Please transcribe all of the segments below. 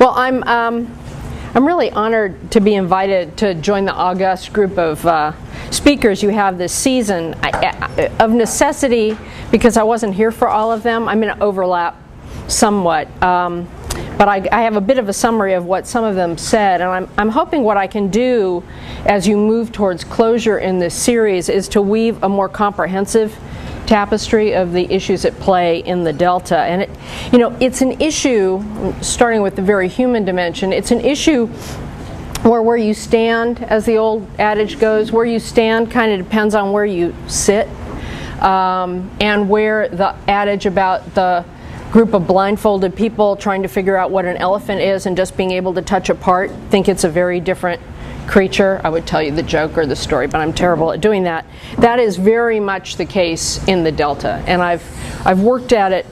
Well, I'm really honored to be invited to join the august group of speakers you have this season. Of necessity, because I wasn't here for all of them, I'm going to overlap somewhat. But I have a bit of a summary of what some of them said, and I'm hoping what I can do as you move towards closure in this series is to weave a more comprehensive tapestry of the issues at play in the Delta. And it's an issue, starting with the very human dimension, it's an issue where you stand, as the old adage goes, where you stand kind of depends on where you sit, and where the adage about the group of blindfolded people trying to figure out what an elephant is and just being able to touch a part think it's a very different creature. I would tell you the joke or the story, but I'm terrible at doing that. That is very much the case in the Delta, and I've worked at it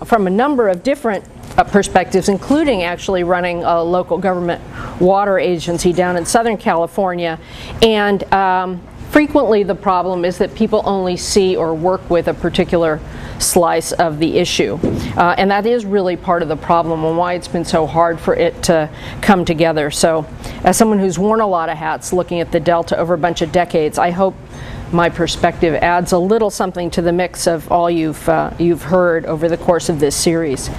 from a number of different perspectives, including actually running a local government water agency down in Southern California. And frequently the problem is that people only see or work with a particular slice of the issue. And that is really part of the problem and why it's been so hard for it to come together. So as someone who's worn a lot of hats looking at the Delta over a bunch of decades, I hope my perspective adds a little something to the mix of all you've heard over the course of this series.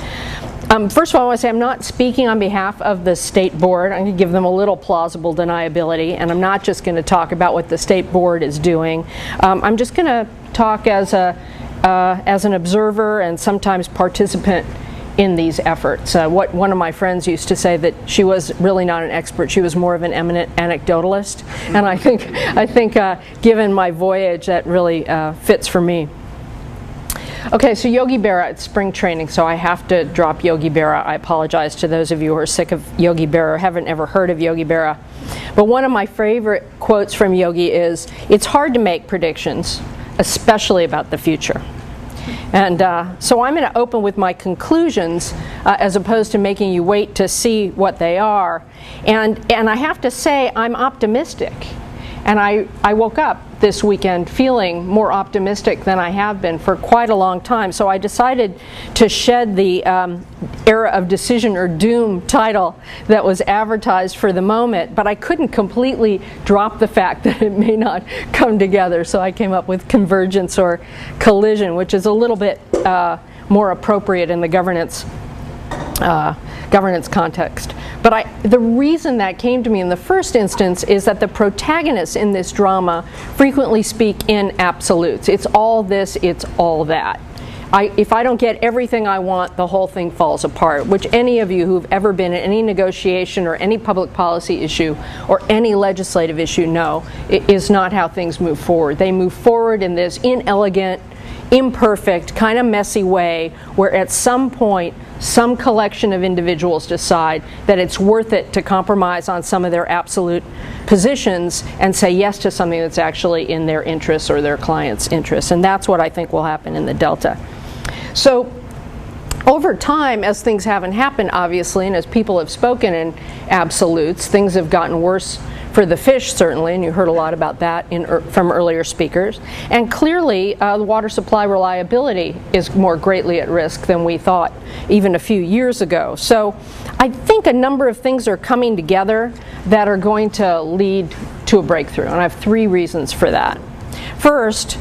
First of all, I want to say I'm not speaking on behalf of the State Board. I'm going to give them a little plausible deniability, and I'm not just going to talk about what the State Board is doing. I'm just going to talk as an observer and sometimes participant in these efforts. What one of my friends used to say, that she was really not an expert, she was more of an eminent anecdotalist, and I think given my voyage, that really fits for me. Okay, so Yogi Berra, it's spring training, so I have to drop Yogi Berra. I apologize to those of you who are sick of Yogi Berra or haven't ever heard of Yogi Berra. But one of my favorite quotes from Yogi is, "It's hard to make predictions, especially about the future." And so I'm going to open with my conclusions as opposed to making you wait to see what they are. And I have to say I'm optimistic. And I woke up this weekend feeling more optimistic than I have been for quite a long time. So I decided to shed the era of decision or doom title that was advertised for the moment, but I couldn't completely drop the fact that it may not come together. So I came up with convergence or collision, which is a little bit more appropriate in the governance context. But the reason that came to me in the first instance is that the protagonists in this drama frequently speak in absolutes. It's all this, it's all that. If I don't get everything I want, the whole thing falls apart, which any of you who've ever been in any negotiation or any public policy issue or any legislative issue know it is not how things move forward. They move forward in this inelegant, imperfect, kind of messy way where at some point some collection of individuals decide that it's worth it to compromise on some of their absolute positions and say yes to something that's actually in their interests or their clients' interests. And that's what I think will happen in the Delta. So over time, as things haven't happened, obviously, and as people have spoken in absolutes, things have gotten worse for the fish, certainly, and you heard a lot about that from earlier speakers. And clearly, the water supply reliability is more greatly at risk than we thought even a few years ago. So I think a number of things are coming together that are going to lead to a breakthrough, and I have three reasons for that. First,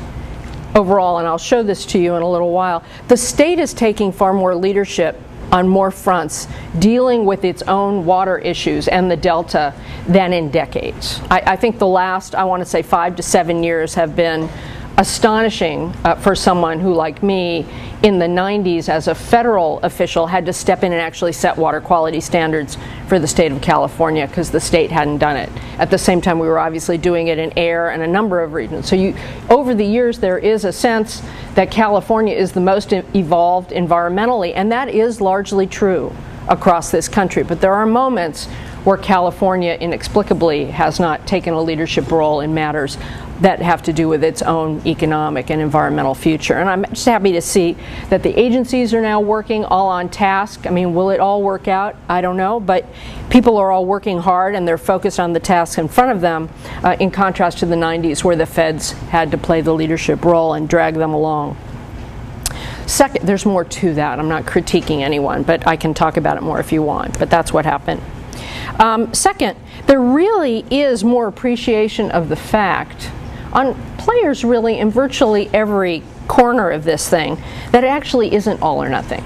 overall, and I'll show this to you in a little while, the state is taking far more leadership on more fronts dealing with its own water issues and the Delta than in decades. I think the last, I want to say 5 to 7 years have been astonishing for someone who, like me, in the 90s as a federal official had to step in and actually set water quality standards for the state of California because the state hadn't done it. At the same time, we were obviously doing it in air and a number of regions. So over the years, there is a sense that California is the most evolved environmentally, and that is largely true across this country. But there are moments where California inexplicably has not taken a leadership role in matters that have to do with its own economic and environmental future. And I'm just happy to see that the agencies are now working all on task. I mean, will it all work out? I don't know, but people are all working hard and they're focused on the tasks in front of them, in contrast to the 90s where the feds had to play the leadership role and drag them along. Second, there's more to that. I'm not critiquing anyone, but I can talk about it more if you want, but that's what happened. Second, there really is more appreciation of the fact on players really in virtually every corner of this thing that it actually isn't all or nothing.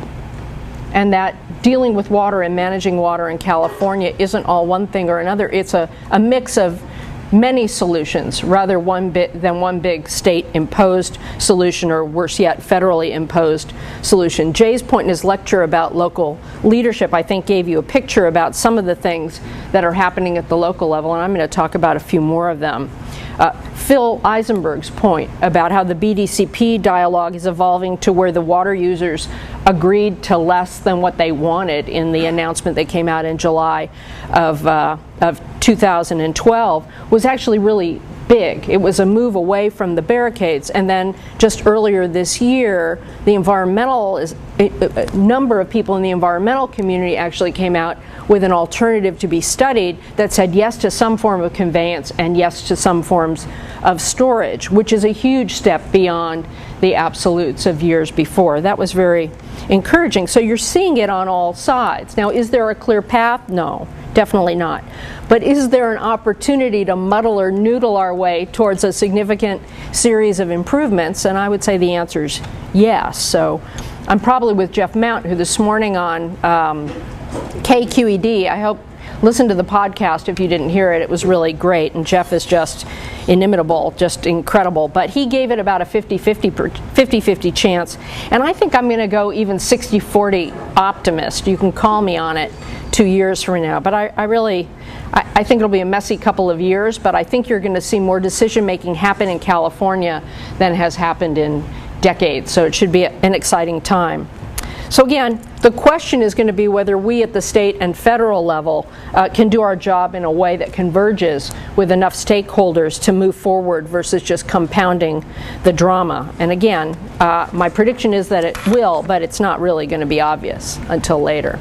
And that dealing with water and managing water in California isn't all one thing or another. It's a mix of many solutions rather than one big state-imposed solution, or worse yet, federally imposed solution. Jay's point in his lecture about local leadership, I think, gave you a picture about some of the things that are happening at the local level, and I'm going to talk about a few more of them. Phil Eisenberg's point about how the BDCP dialogue is evolving to where the water users agreed to less than what they wanted in the announcement that came out in July of 2012 was actually really big. It was a move away from the barricades. And then just earlier this year, the a number of people in the environmental community actually came out with an alternative to be studied that said yes to some form of conveyance and yes to some forms of storage, which is a huge step beyond the absolutes of years before. That was very encouraging. So you're seeing it on all sides. Now, is there a clear path? No, definitely not. But is there an opportunity to muddle or noodle our way towards a significant series of improvements? And I would say the answer is yes. So I'm probably with Jeff Mount, who this morning on KQED, I hope, listen to the podcast if you didn't hear it. It was really great, and Jeff is just inimitable, just incredible. But he gave it about a 50-50 chance, and I think I'm going to go even 60-40 optimist. You can call me on it 2 years from now. But I think it'll be a messy couple of years, but I think you're going to see more decision-making happen in California than has happened in decades, so it should be an exciting time. So again, the question is going to be whether we at the state and federal level can do our job in a way that converges with enough stakeholders to move forward versus just compounding the drama. And again, my prediction is that it will, but it's not really going to be obvious until later.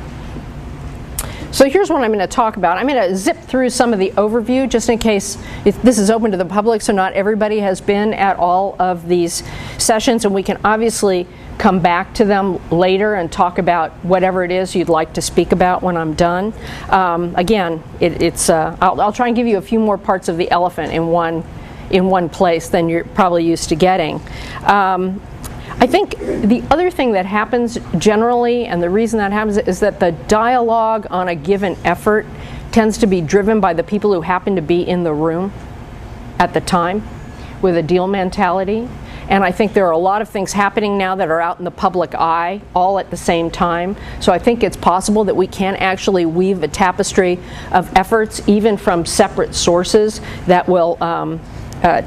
So here's what I'm going to talk about. I'm going to zip through some of the overview just in case this is open to the public, so not everybody has been at all of these sessions, and we can obviously come back to them later and talk about whatever it is you'd like to speak about when I'm done. Again, I'll try and give you a few more parts of the elephant in one place than you're probably used to getting. I think the other thing that happens generally, and the reason that happens, is that the dialogue on a given effort tends to be driven by the people who happen to be in the room at the time with a deal mentality. And I think there are a lot of things happening now that are out in the public eye all at the same time. So I think it's possible that we can actually weave a tapestry of efforts, even from separate sources, that will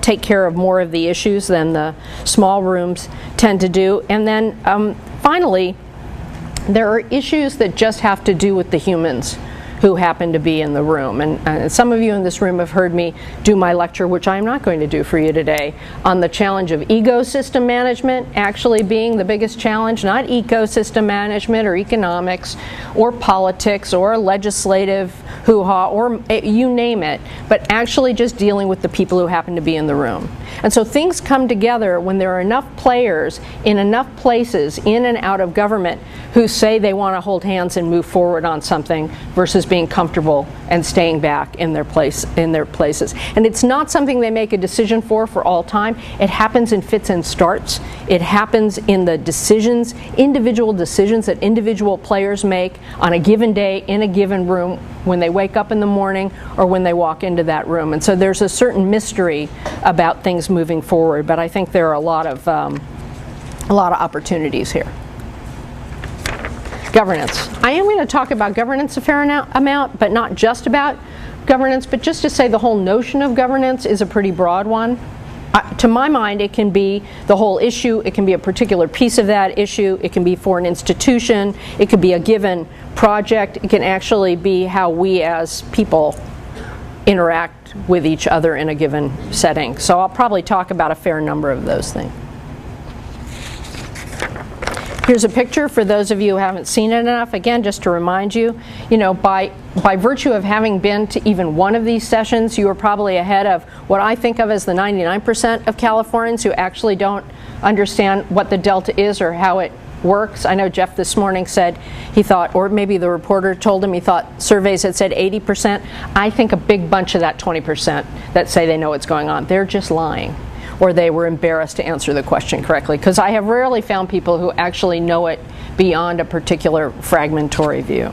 take care of more of the issues than the small rooms tend to do. And then finally, there are issues that just have to do with the humans who happen to be in the room. And some of you in this room have heard me do my lecture, which I'm not going to do for you today, on the challenge of ecosystem management actually being the biggest challenge, not ecosystem management or economics or politics or legislative hoo-ha or you name it, but actually just dealing with the people who happen to be in the room. And so things come together when there are enough players in enough places in and out of government who say they want to hold hands and move forward on something versus being comfortable and staying back in their places. And it's not something they make a decision for all time. It happens in fits and starts. It happens in the decisions, individual decisions that individual players make on a given day in a given room when they wake up in the morning or when they walk into that room. And so there's a certain mystery about things moving forward, but I think there are a lot of opportunities here. Governance. I am going to talk about governance a fair amount, but not just about governance, but just to say the whole notion of governance is a pretty broad one. To my mind, it can be the whole issue, it can be a particular piece of that issue, it can be for an institution, it could be a given project, it can actually be how we as people interact with each other in a given setting. So I'll probably talk about a fair number of those things. Here's a picture for those of you who haven't seen it enough. Again, just to remind you, by virtue of having been to even one of these sessions, you are probably ahead of what I think of as the 99% of Californians who actually don't understand what the delta is or how it works. I know Jeff this morning said he thought, or maybe the reporter told him he thought surveys had said 80%. I think a big bunch of that 20% that say they know what's going on, they're just lying, or they were embarrassed to answer the question correctly, because I have rarely found people who actually know it beyond a particular fragmentary view.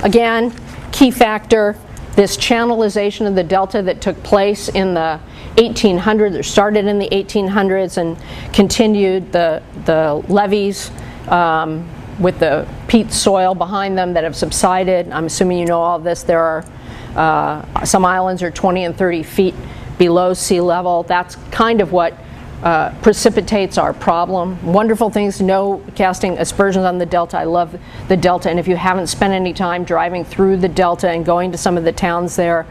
Again, key factor, this channelization of the delta that took place in the 1800s, or started in the 1800s and continued, the levees with the peat soil behind them that have subsided. I'm assuming you know all of this. There are some islands are 20 and 30 feet below sea level. That's kind of what precipitates our problem. Wonderful things to know, casting aspersions on the delta. I love the delta, and if you haven't spent any time driving through the delta and going to some of the towns there,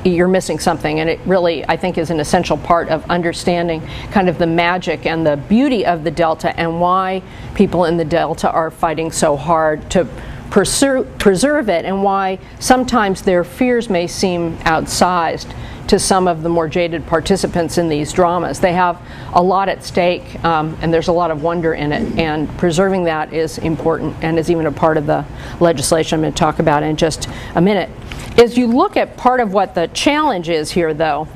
you're missing something, and it really, I think, is an essential part of understanding kind of the magic and the beauty of the delta and why people in the delta are fighting so hard to preserve it, and why sometimes their fears may seem outsized to some of the more jaded participants in these dramas. They have a lot at stake, and there's a lot of wonder in it, and preserving that is important and is even a part of the legislation I'm going to talk about in just a minute. As you look at part of what the challenge is here, though,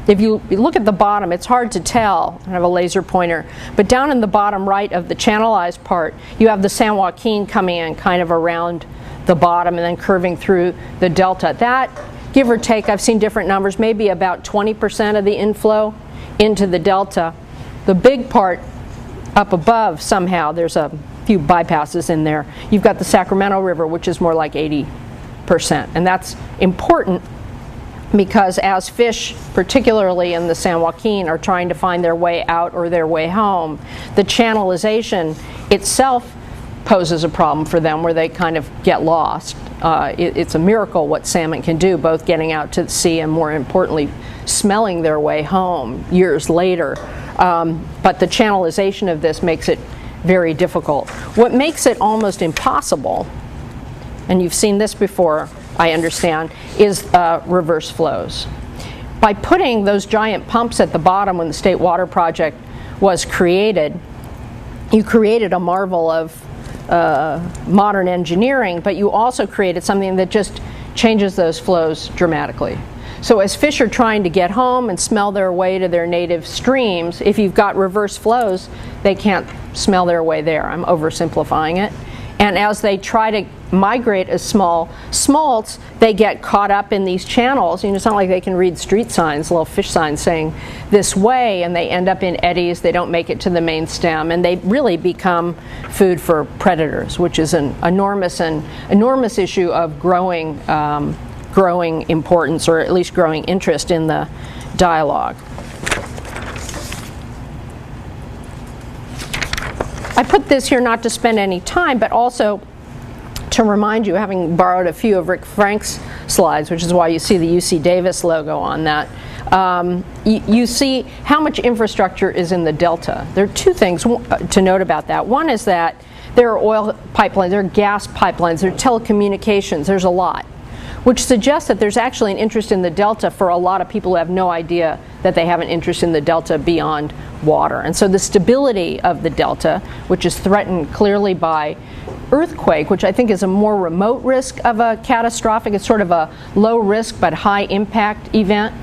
if you look at the bottom, it's hard to tell. I have a laser pointer, but down in the bottom right of the channelized part, you have the San Joaquin coming in kind of around the bottom and then curving through the delta. That, give or take, I've seen different numbers, maybe about 20% of the inflow into the delta. The big part up above, somehow, there's a few bypasses in there. You've got the Sacramento River, which is more like 80%. And that's important because as fish, particularly in the San Joaquin, are trying to find their way out or their way home, the channelization itself poses a problem for them where they kind of get lost. It's a miracle what salmon can do, both getting out to the sea and, more importantly, smelling their way home years later. But the channelization of this makes it very difficult. What makes it almost impossible, and you've seen this before, I understand, is reverse flows. By putting those giant pumps at the bottom when the State Water Project was created, you created a marvel of modern engineering, but you also created something that just changes those flows dramatically. So as fish are trying to get home and smell their way to their native streams, if you've got reverse flows, they can't smell their way there. I'm oversimplifying it. And as they try to migrate as small smolts, they get caught up in these channels. You know, it's not like they can read street signs, little fish signs saying this way, and they end up in eddies. They don't make it to the main stem, and they really become food for predators, which is an enormous issue of growing importance, or at least growing interest in the dialogue. I put this here not to spend any time, but also to remind you, having borrowed a few of Rick Frank's slides, which is why you see the UC Davis logo on that, you see how much infrastructure is in the delta. There are two things to note about that. One is that there are oil pipelines, there are gas pipelines, there are telecommunications, there's a lot, which suggests that there's actually an interest in the delta for a lot of people who have no idea that they have an interest in the delta beyond water. And so the stability of the delta, which is threatened clearly by earthquake, which I think is a more remote risk of a catastrophic, it's sort of a low risk but high impact event.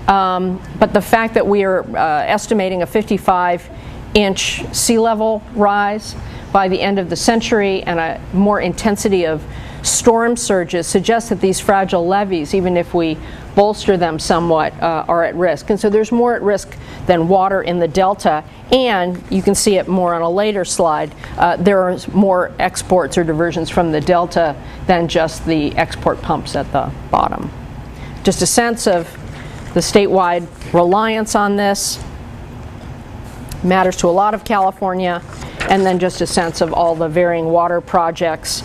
But the fact that we are estimating a 55-inch sea level rise by the end of the century and a more intensity of storm surges suggests that these fragile levees, even if we bolster them somewhat, are at risk. And so there's more at risk than water in the delta, and you can see it more on a later slide. There are more exports or diversions from the delta than just the export pumps at the bottom. Just a sense of the statewide reliance on this matters to a lot of California, and then just a sense of all the varying water projects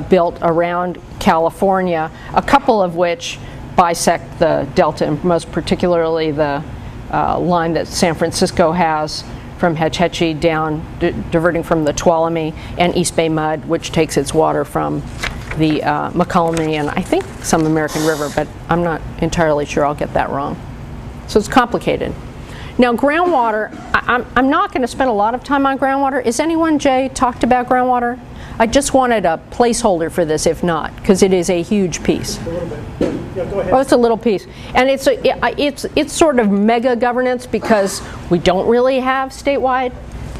built around California, a couple of which bisect the delta, and most particularly the line that San Francisco has from Hetch Hetchy down, diverting from the Tuolumne, and East Bay Mud, which takes its water from the McCullough and I think some American River, but I'm not entirely sure, I'll get that wrong. So it's complicated. Now groundwater, I'm not going to spend a lot of time on groundwater. Is anyone, Jay, talked about groundwater? I just wanted a placeholder for this, if not, because it is a huge piece. A little bit. Yeah, go ahead. Oh, it's a little piece. And it's sort of mega governance because we don't really have statewide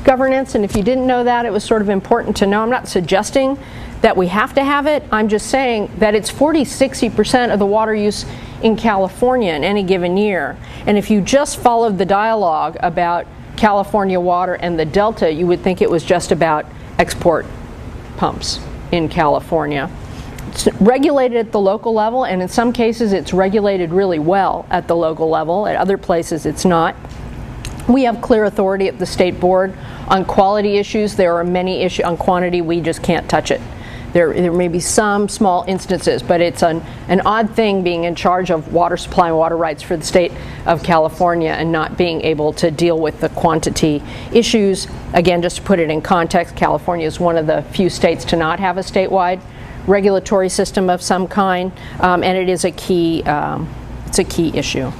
governance, and if you didn't know that, it was sort of important to know. I'm not suggesting that we have to have it. I'm just saying that it's 40-60% of the water use in California in any given year. And if you just followed the dialogue about California water and the Delta, you would think it was just about export pumps in California. It's regulated at the local level, and in some cases it's regulated really well at the local level. At other places it's not. We have clear authority at the state board on quality issues. There are many issues on quantity. We just can't touch it. There may be some small instances, but it's an odd thing being in charge of water supply and water rights for the state of California and not being able to deal with the quantity issues. Again, just to put it in context, California is one of the few states to not have a statewide regulatory system of some kind, and it is a key issue.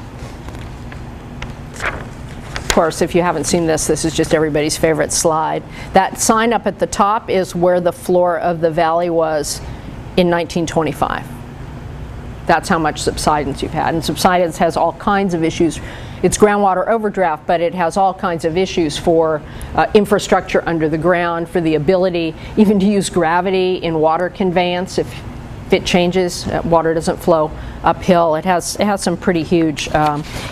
Of course, if you haven't seen this, this is just everybody's favorite slide. That sign up at the top is where the floor of the valley was in 1925. That's how much subsidence you've had. And subsidence has all kinds of issues. It's groundwater overdraft, but it has all kinds of issues for infrastructure under the ground, for the ability even to use gravity in water conveyance. If it changes, water doesn't flow uphill. It has some pretty huge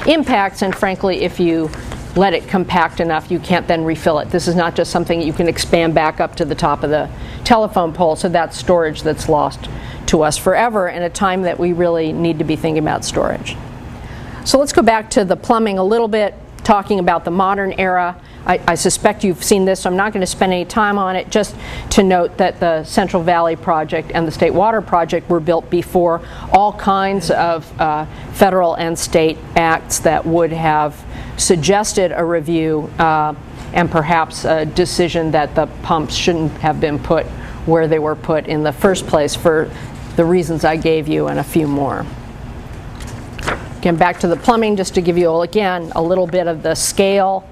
impacts, and frankly, if you let it compact enough, you can't then refill it. This is not just something you can expand back up to the top of the telephone pole, so that's storage that's lost to us forever in a time that we really need to be thinking about storage. So let's go back to the plumbing a little bit, talking about the modern era. I suspect you've seen this, so I'm not going to spend any time on it, just to note that the Central Valley Project and the State Water Project were built before all kinds of federal and state acts that would have suggested a review and perhaps a decision that the pumps shouldn't have been put where they were put in the first place for the reasons I gave you and a few more. Again, back to the plumbing, just to give you, again, a little bit of the scale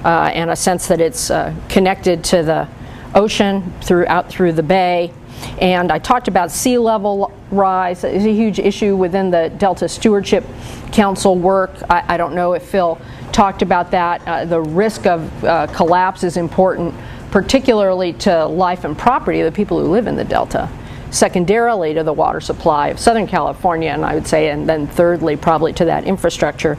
and a sense that it's connected to the ocean out through the bay. And I talked about sea level rise. It's a huge issue within the Delta Stewardship Council work. I don't know if Phil talked about that. The risk of collapse is important, particularly to life and property of the people who live in the Delta. Secondarily to the water supply of Southern California, and I would say, and then thirdly probably to that infrastructure.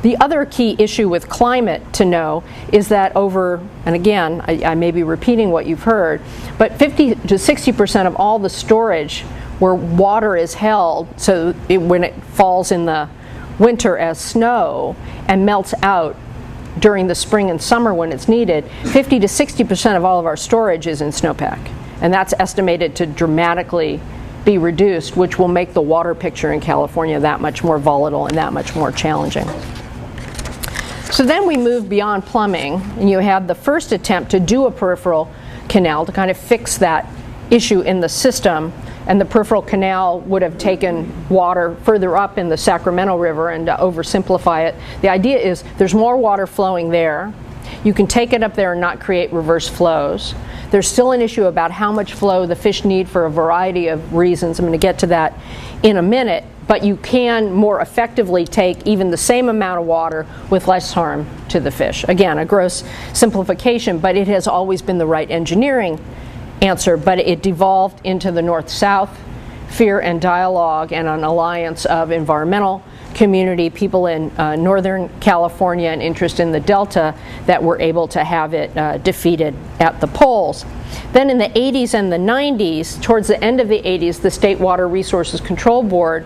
The other key issue with climate to know is that and again, I may be repeating what you've heard, but 50 to 60% of all the storage where water is held, so when it falls in the winter as snow and melts out during the spring and summer when it's needed, 50 to 60% of all of our storage is in snowpack. And that's estimated to dramatically be reduced, which will make the water picture in California that much more volatile and that much more challenging. So then we moved beyond plumbing, and you had the first attempt to do a peripheral canal to kind of fix that issue in the system, and the peripheral canal would have taken water further up in the Sacramento River, and to oversimplify it, the idea is there's more water flowing there. You can take it up there and not create reverse flows. There's still an issue about how much flow the fish need for a variety of reasons. I'm going to get to that in a minute. But you can more effectively take even the same amount of water with less harm to the fish. Again, a gross simplification, but it has always been the right engineering answer. But it devolved into the north-south fear and dialogue and an alliance of environmental community, people in Northern California and interest in the Delta that were able to have it defeated at the polls. Then in the 80s and the 90s, towards the end of the 80s, the State Water Resources Control Board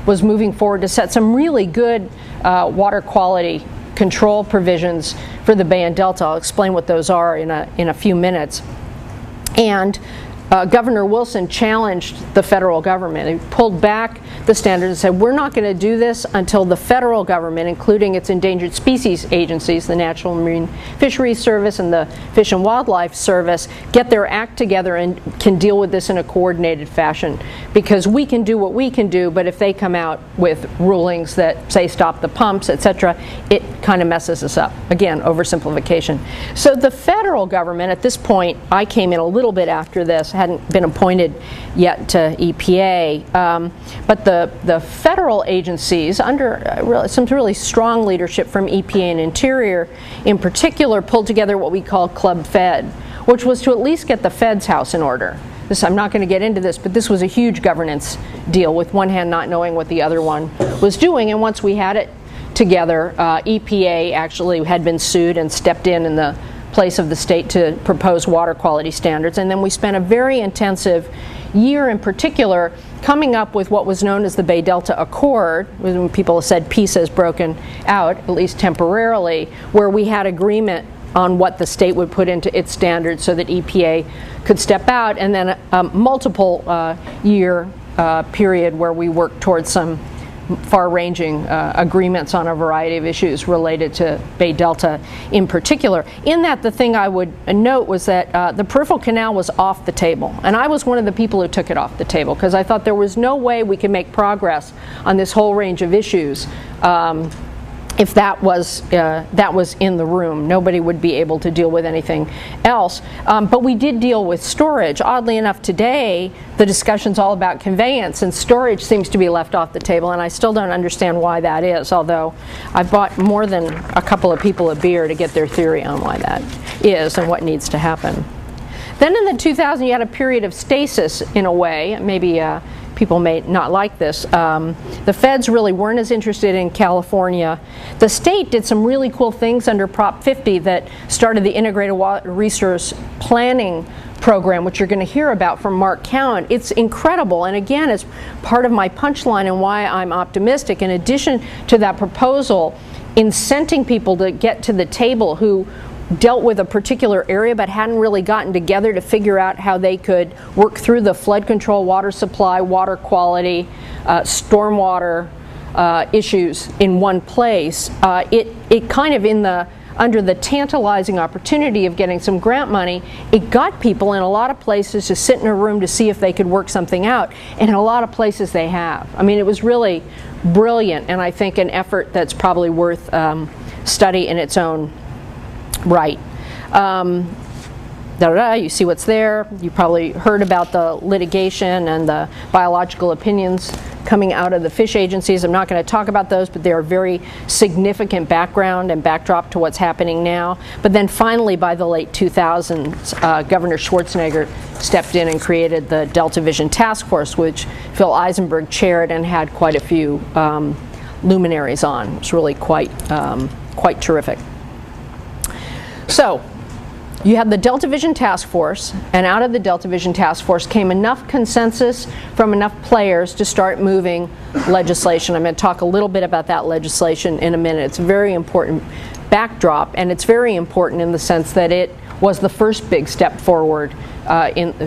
was moving forward to set some really good water quality control provisions for the Bay and Delta. I'll explain what those are in a few minutes. And Governor Wilson challenged the federal government. He pulled back the standards and said, we're not going to do this until the federal government, including its endangered species agencies, the National Marine Fisheries Service and the Fish and Wildlife Service, get their act together and can deal with this in a coordinated fashion. Because we can do what we can do, but if they come out with rulings that say stop the pumps, etc., it kind of messes us up. Again, oversimplification. So the federal government, at this point, I came in a little bit after this, hadn't been appointed yet to EPA, but the federal agencies, under some really strong leadership from EPA and Interior in particular, pulled together what we call Club Fed, which was to at least get the Fed's house in order. I'm not going to get into this, but this was a huge governance deal, with one hand not knowing what the other one was doing. And once we had it together, EPA actually had been sued and stepped in the place of the state to propose water quality standards. And then we spent a very intensive year in particular coming up with what was known as the Bay Delta Accord, when people said peace has broken out, at least temporarily, where we had agreement on what the state would put into its standards so that EPA could step out, and then a multiple year period where we worked towards some far-ranging agreements on a variety of issues related to Bay Delta in particular. In that, the thing I would note was that the peripheral canal was off the table, and I was one of the people who took it off the table because I thought there was no way we could make progress on this whole range of issues if that was in the room. Nobody would be able to deal with anything else. But we did deal with storage. Oddly enough, today the discussion's all about conveyance, and storage seems to be left off the table, and I still don't understand why that is, although I've bought more than a couple of people a beer to get their theory on why that is and what needs to happen. Then in the 2000s, you had a period of stasis in a way. Maybe people may not like this. The feds really weren't as interested in California. The state did some really cool things under Prop 50 that started the Integrated Water Resource Planning program, which you're going to hear about from Mark Cowan. It's incredible, and again, it's part of my punchline and why I'm optimistic. In addition to that proposal, incenting people to get to the table who dealt with a particular area but hadn't really gotten together to figure out how they could work through the flood control, water supply, water quality, stormwater issues in one place. It kind of under the tantalizing opportunity of getting some grant money, it got people in a lot of places to sit in a room to see if they could work something out, and in a lot of places they have. I mean, it was really brilliant, and I think an effort that's probably worth study in its own right. You see what's there. You probably heard about the litigation and the biological opinions coming out of the fish agencies. I'm not going to talk about those, but they are very significant background and backdrop to what's happening now. But then finally, by the late 2000s, Governor Schwarzenegger stepped in and created the Delta Vision Task Force, which Phil Eisenberg chaired and had quite a few luminaries on. It's really quite terrific. So, you have the Delta Vision Task Force, and out of the Delta Vision Task Force came enough consensus from enough players to start moving legislation. I'm going to talk a little bit about that legislation in a minute. It's a very important backdrop, and it's very important in the sense that it was the first big step forward,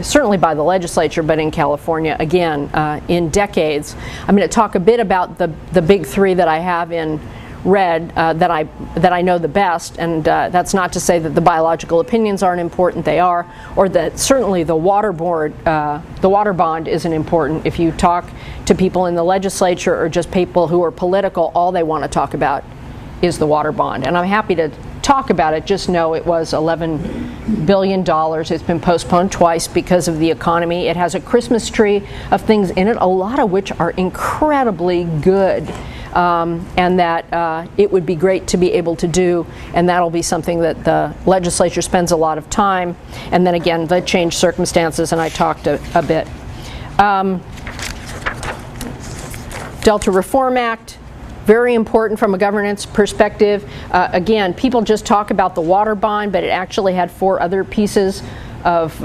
certainly by the legislature, but in California, again, in decades. I'm going to talk a bit about the big three that I have in red that I know the best, and that's not to say that the biological opinions aren't important. They are, or that certainly the water bond isn't important. If you talk to people in the legislature or just people who are political, all they want to talk about is the water bond, and I'm happy to talk about it. Just know it was $11 billion. It's been postponed twice because of the economy. It has a Christmas tree of things in it, a lot of which are incredibly good. And that it would be great to be able to do, and that'll be something that the legislature spends a lot of time. And then again, the changed circumstances, and I talked a bit. Delta Reform Act, very important from a governance perspective. Again, people just talk about the water bond, but it actually had 4 other pieces of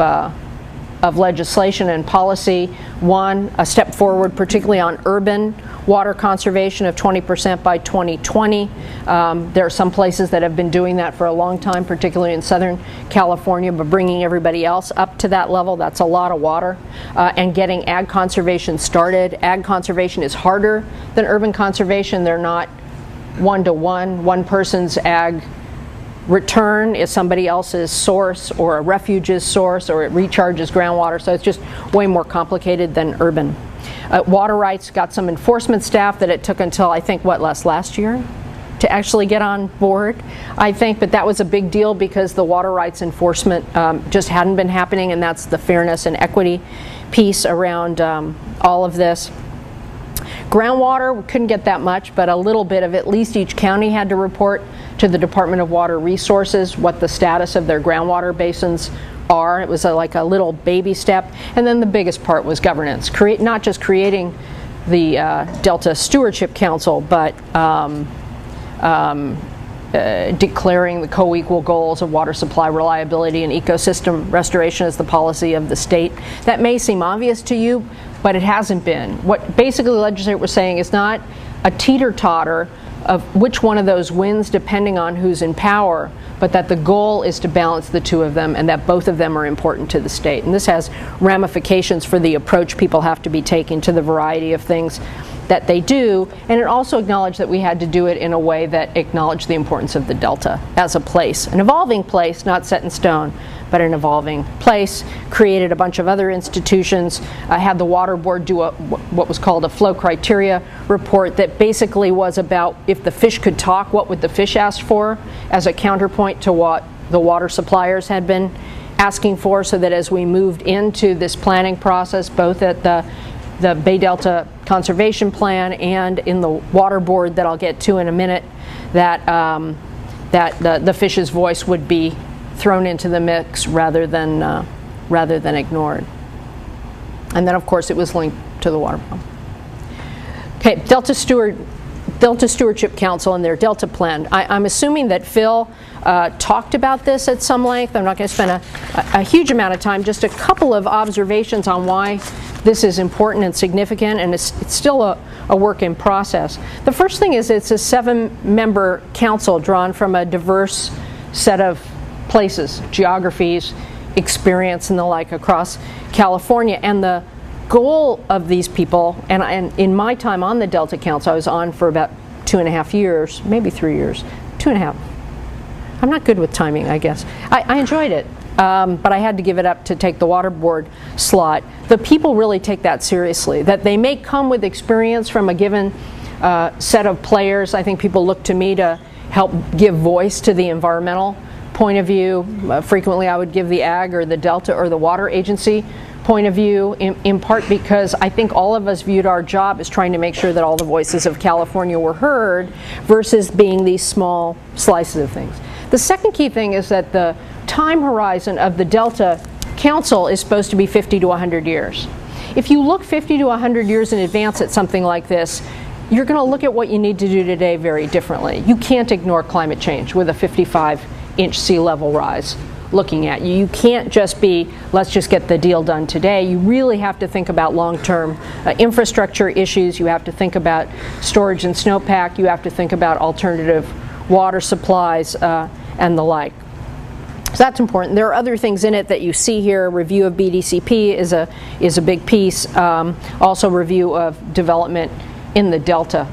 of legislation and policy. One, a step forward, particularly on urban water conservation of 20% by 2020. There are some places that have been doing that for a long time, particularly in Southern California, but bringing everybody else up to that level, that's a lot of water. And getting ag conservation started. Ag conservation is harder than urban conservation. They're not one-to-one. One person's ag return is somebody else's source, or a refuge's source, or it recharges groundwater, so it's just way more complicated than urban. Water rights got some enforcement staff that it took until, I think, last year to actually get on board, I think, but that was a big deal because the water rights enforcement just hadn't been happening, and that's the fairness and equity piece around all of this. Groundwater, we couldn't get that much, but a little bit of at least each county had to report to the Department of Water Resources what the status of their groundwater basins are. It was like a little baby step. And then the biggest part was governance. Not just creating the Delta Stewardship Council, but declaring the co-equal goals of water supply reliability and ecosystem restoration as the policy of the state. That may seem obvious to you, but it hasn't been. What basically the legislature was saying is not a teeter-totter of which one of those wins depending on who's in power, but that the goal is to balance the two of them and that both of them are important to the state. And this has ramifications for the approach people have to be taking to the variety of things that they do, and it also acknowledged that we had to do it in a way that acknowledged the importance of the Delta as a place, an evolving place, not set in stone, but an evolving place. Created a bunch of other institutions, had the Water Board do what was called a flow criteria report that basically was about if the fish could talk, what would the fish ask for, as a counterpoint to what the water suppliers had been asking for, so that as we moved into this planning process, both at the Bay Delta Conservation Plan and in the Water Board that I'll get to in a minute, that the fish's voice would be thrown into the mix rather than ignored. And then, of course, it was linked to the water problem. Okay, Delta Stewardship Council and their Delta Plan. I'm assuming that Phil talked about this at some length. I'm not going to spend a huge amount of time. Just a couple of observations on why this is important and significant, and it's still a work in process. The first thing is it's a 7-member council drawn from a diverse set of places, geographies, experience, and the like across California. And the goal of these people, and in my time on the Delta Council, I was on for about 2.5 years, maybe 3 years, 2.5. I'm not good with timing, I guess. I enjoyed it, but I had to give it up to take the Water Board slot. The people really take that seriously, that they may come with experience from a given set of players. I think people look to me to help give voice to the environmental point of view. Frequently I would give the ag or the Delta or the water agency point of view, in part because I think all of us viewed our job as trying to make sure that all the voices of California were heard versus being these small slices of things. The second key thing is that the time horizon of the Delta Council is supposed to be 50 to 100 years. If you look 50 to 100 years in advance at something like this, you're going to look at what you need to do today very differently. You can't ignore climate change with a 55-inch sea level rise looking at you. You can't just be, let's just get the deal done today. You really have to think about long-term infrastructure issues. You have to think about storage and snowpack. You have to think about alternative water supplies and the like. So that's important. There are other things in it that you see here. Review of BDCP is a big piece. Also review of development in the Delta,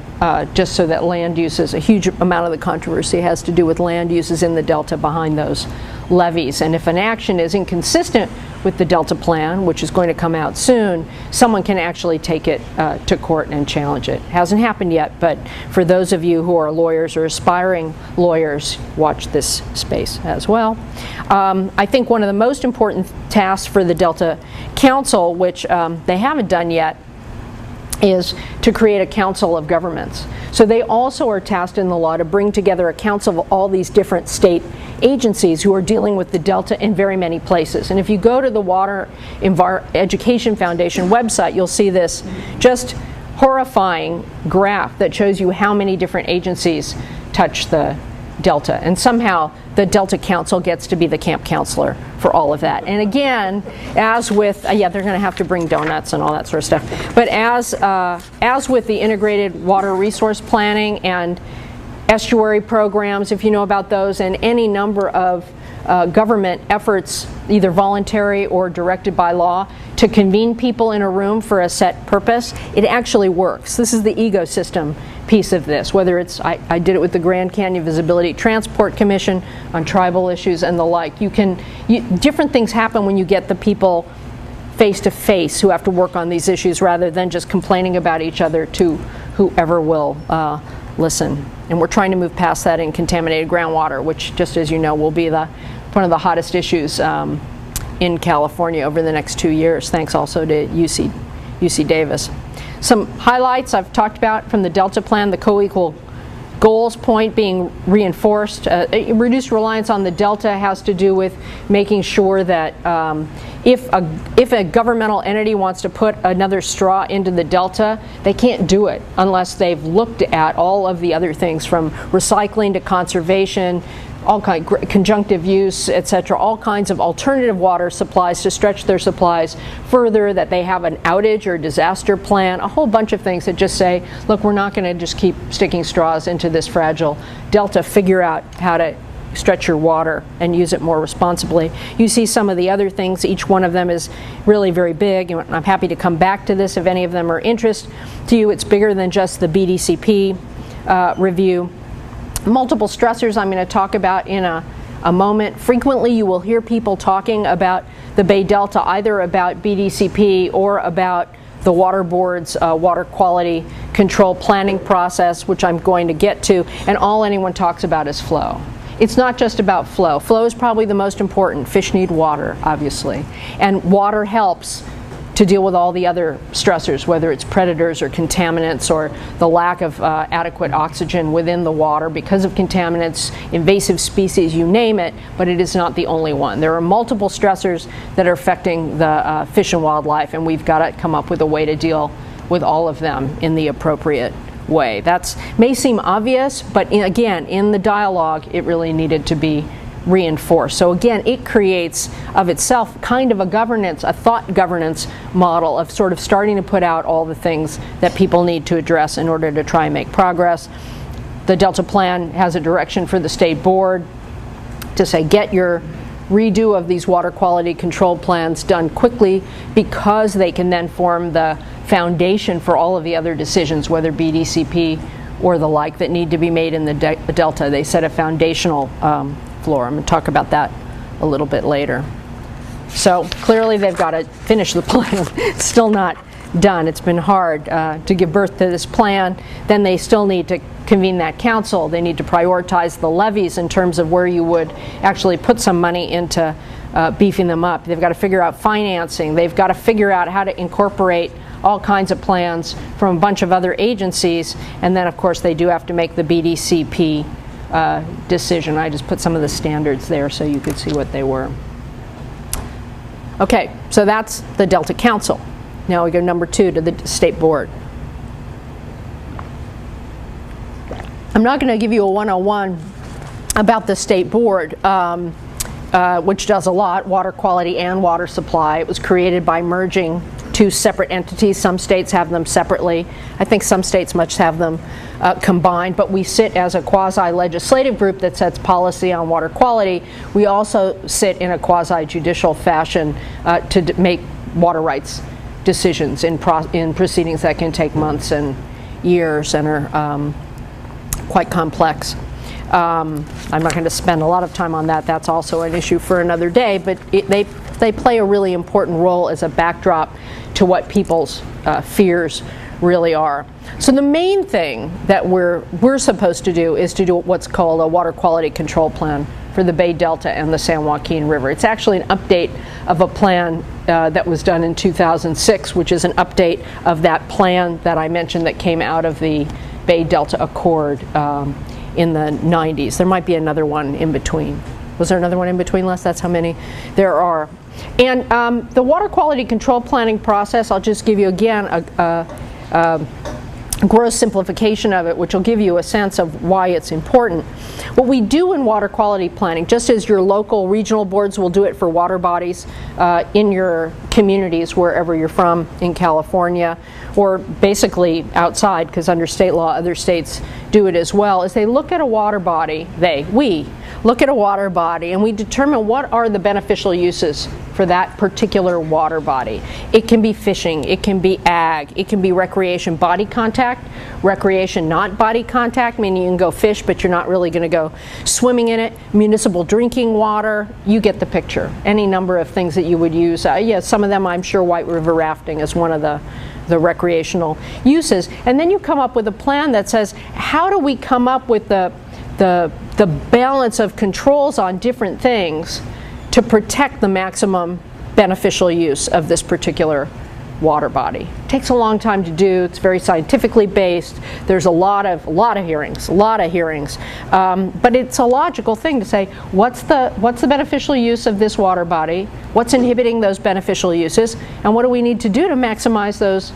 just so that land uses, a huge amount of the controversy has to do with land uses in the Delta behind those levees. And if an action is inconsistent with the Delta Plan, which is going to come out soon, someone can actually take it to court and challenge it. Hasn't happened yet, but for those of you who are lawyers or aspiring lawyers, watch this space as well. I think one of the most important tasks for the Delta Council, which they haven't done yet, is to create a council of governments. So they also are tasked in the law to bring together a council of all these different state agencies who are dealing with the Delta in very many places. And if you go to the Water Education Foundation website, you'll see this just horrifying graph that shows you how many different agencies touch the Delta, and somehow the Delta Council gets to be the camp counselor for all of that. And again, as with, yeah, they're going to have to bring donuts and all that sort of stuff. But as with the integrated water resource planning and estuary programs, if you know about those, and any number of government efforts, either voluntary or directed by law, to convene people in a room for a set purpose, it actually works. This is the ecosystem piece of this, whether it's, I did it with the Grand Canyon Visibility Transport Commission on tribal issues and the like. Different things happen when you get the people face to face who have to work on these issues rather than just complaining about each other to whoever will listen. And we're trying to move past that in contaminated groundwater, which, just as you know, will be one of the hottest issues in California over the next 2 years, thanks also to UC Davis. Some highlights I've talked about from the Delta Plan, the co-equal goals point being reinforced. Reduced reliance on the Delta has to do with making sure that if a governmental entity wants to put another straw into the Delta, they can't do it unless they've looked at all of the other things, from recycling to conservation, all kind conjunctive use, etc., all kinds of alternative water supplies to stretch their supplies further, that they have an outage or disaster plan, a whole bunch of things that just say, look, we're not going to just keep sticking straws into this fragile Delta. Figure out how to stretch your water and use it more responsibly. You see some of the other things. Each one of them is really very big, and I'm happy to come back to this if any of them are interest to you. It's bigger than just the BDCP review. Multiple stressors I'm going to talk about in a moment. Frequently you will hear people talking about the Bay Delta, either about BDCP or about the Water Board's water quality control planning process, which I'm going to get to, and all anyone talks about is flow. It's not just about flow. Flow is probably the most important. Fish need water, obviously. And water helps to deal with all the other stressors, whether it's predators or contaminants or the lack of adequate oxygen within the water because of contaminants, invasive species, you name it, but it is not the only one. There are multiple stressors that are affecting the fish and wildlife, and we've got to come up with a way to deal with all of them in the appropriate way. That may seem obvious, but again, in the dialogue, it really needed to be reinforced. So again, it creates of itself kind of a thought governance model of sort of starting to put out all the things that people need to address in order to try and make progress. The Delta Plan has a direction for the state board to say, get your redo of these water quality control plans done quickly, because they can then form the foundation for all of the other decisions, whether BDCP or the like, that need to be made in the Delta. They set a foundational floor. I'm going to talk about that a little bit later. So clearly they've got to finish the plan. It's still not done. It's been hard to give birth to this plan. Then they still need to convene that council. They need to prioritize the levies in terms of where you would actually put some money into beefing them up. They've got to figure out financing. They've got to figure out how to incorporate all kinds of plans from a bunch of other agencies. And then, of course, they do have to make the BDCP decision. I just put some of the standards there so you could see what they were. Okay, so that's the Delta Council. Now we go number 2 to the State Board. I'm not going to give you a 101 about the State Board, which does a lot, water quality and water supply. It was created by merging 2 separate entities. Some states have them separately. I think some states must have them combined, but we sit as a quasi-legislative group that sets policy on water quality. We also sit in a quasi-judicial fashion to make water rights decisions in proceedings that can take months and years and are quite complex. I'm not going to spend a lot of time on that. That's also an issue for another day, but they play a really important role as a backdrop to what people's fears really are. So the main thing that we're supposed to do is to do what's called a water quality control plan for the Bay Delta and the San Joaquin River. It's actually an update of a plan that was done in 2006, which is an update of that plan that I mentioned that came out of the Bay Delta Accord in the 90s. There might be another one in between. Was there another one in between, Les? That's how many there are. And the water quality control planning process, I'll just give you again gross simplification of it, which will give you a sense of why it's important. What we do in water quality planning, just as your local regional boards will do it for water bodies in your communities wherever you're from in California, or basically outside, because under state law other states do it as well, is they look at a water body, we look at a water body and we determine what are the beneficial uses for that particular water body. It can be fishing, it can be ag, it can be recreation, body contact, recreation not body contact, meaning you can go fish but you're not really going to go swimming in it, municipal drinking water, you get the picture. Any number of things that you would use. Yeah, some of them I'm sure White River rafting is one of the recreational uses. And then you come up with a plan that says, how do we come up with the balance of controls on different things to protect the maximum beneficial use of this particular water body. It takes a long time to do. It's very scientifically based. There's a lot of hearings, but it's a logical thing to say, what's the beneficial use of this water body? What's inhibiting those beneficial uses? And what do we need to do to maximize those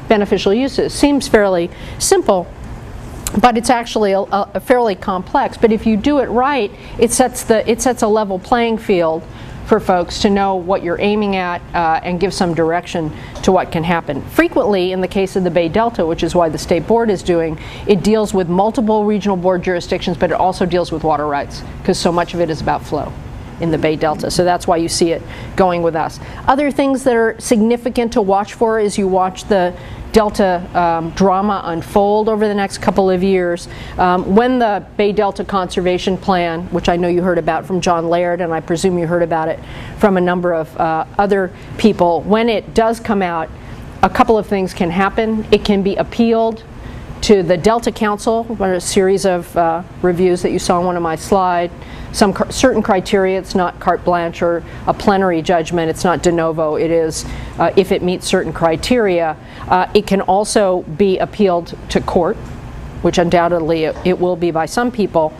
beneficial uses? Seems fairly simple, but it's actually a fairly complex. But if you do it right, it sets a level playing field for folks to know what you're aiming at and give some direction to what can happen. Frequently, in the case of the Bay Delta, which is why the state board is doing, it deals with multiple regional board jurisdictions, but it also deals with water rights, because so much of it is about flow in the Bay Delta. So that's why you see it going with us. Other things that are significant to watch for as you watch the Delta drama unfold over the next couple of years. When the Bay Delta Conservation Plan, which I know you heard about from John Laird, and I presume you heard about it from a number of other people, when it does come out, a couple of things can happen. It can be appealed to the Delta Council, a series of reviews that you saw on one of my slides. Some certain criteria, it's not carte blanche or a plenary judgment, it's not de novo, it is if it meets certain criteria. It can also be appealed to court, which undoubtedly it will be by some people.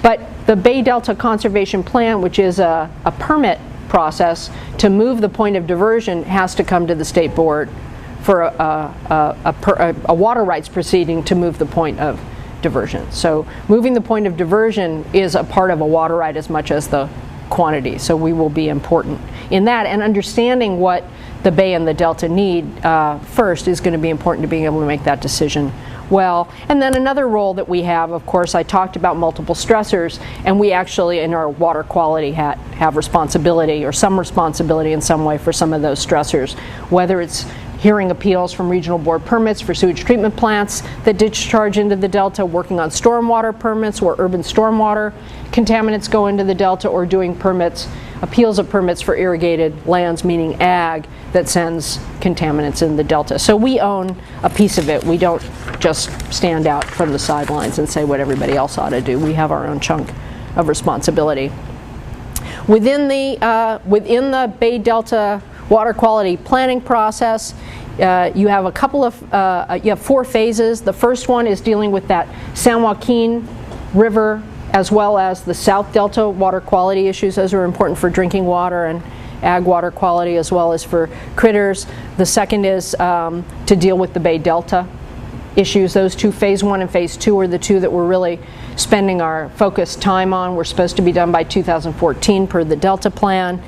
But the Bay Delta Conservation Plan, which is a permit process to move the point of diversion, has to come to the state board for a water rights proceeding to move the point of diversion. So moving the point of diversion is a part of a water right as much as the quantity. So we will be important in that, and understanding what the Bay and the Delta need first is going to be important to being able to make that decision well. And then another role that we have, of course, I talked about multiple stressors, and we actually in our water quality have responsibility, or some responsibility in some way, for some of those stressors, whether it's hearing appeals from regional board permits for sewage treatment plants that discharge into the Delta, working on stormwater permits where urban stormwater contaminants go into the Delta, or doing permits, appeals of permits for irrigated lands, meaning ag, that sends contaminants in the Delta. So we own a piece of it. We don't just stand out from the sidelines and say what everybody else ought to do. We have our own chunk of responsibility. Within the Bay Delta water quality planning process, you have a couple of, you have 4 phases. The first one is dealing with that San Joaquin River as well as the South Delta water quality issues. Those are important for drinking water and ag water quality as well as for critters. The second is to deal with the Bay Delta issues. Those two, phase 1 and phase 2, are the two that we're really spending our focused time on. We're supposed to be done by 2014 per the Delta plan.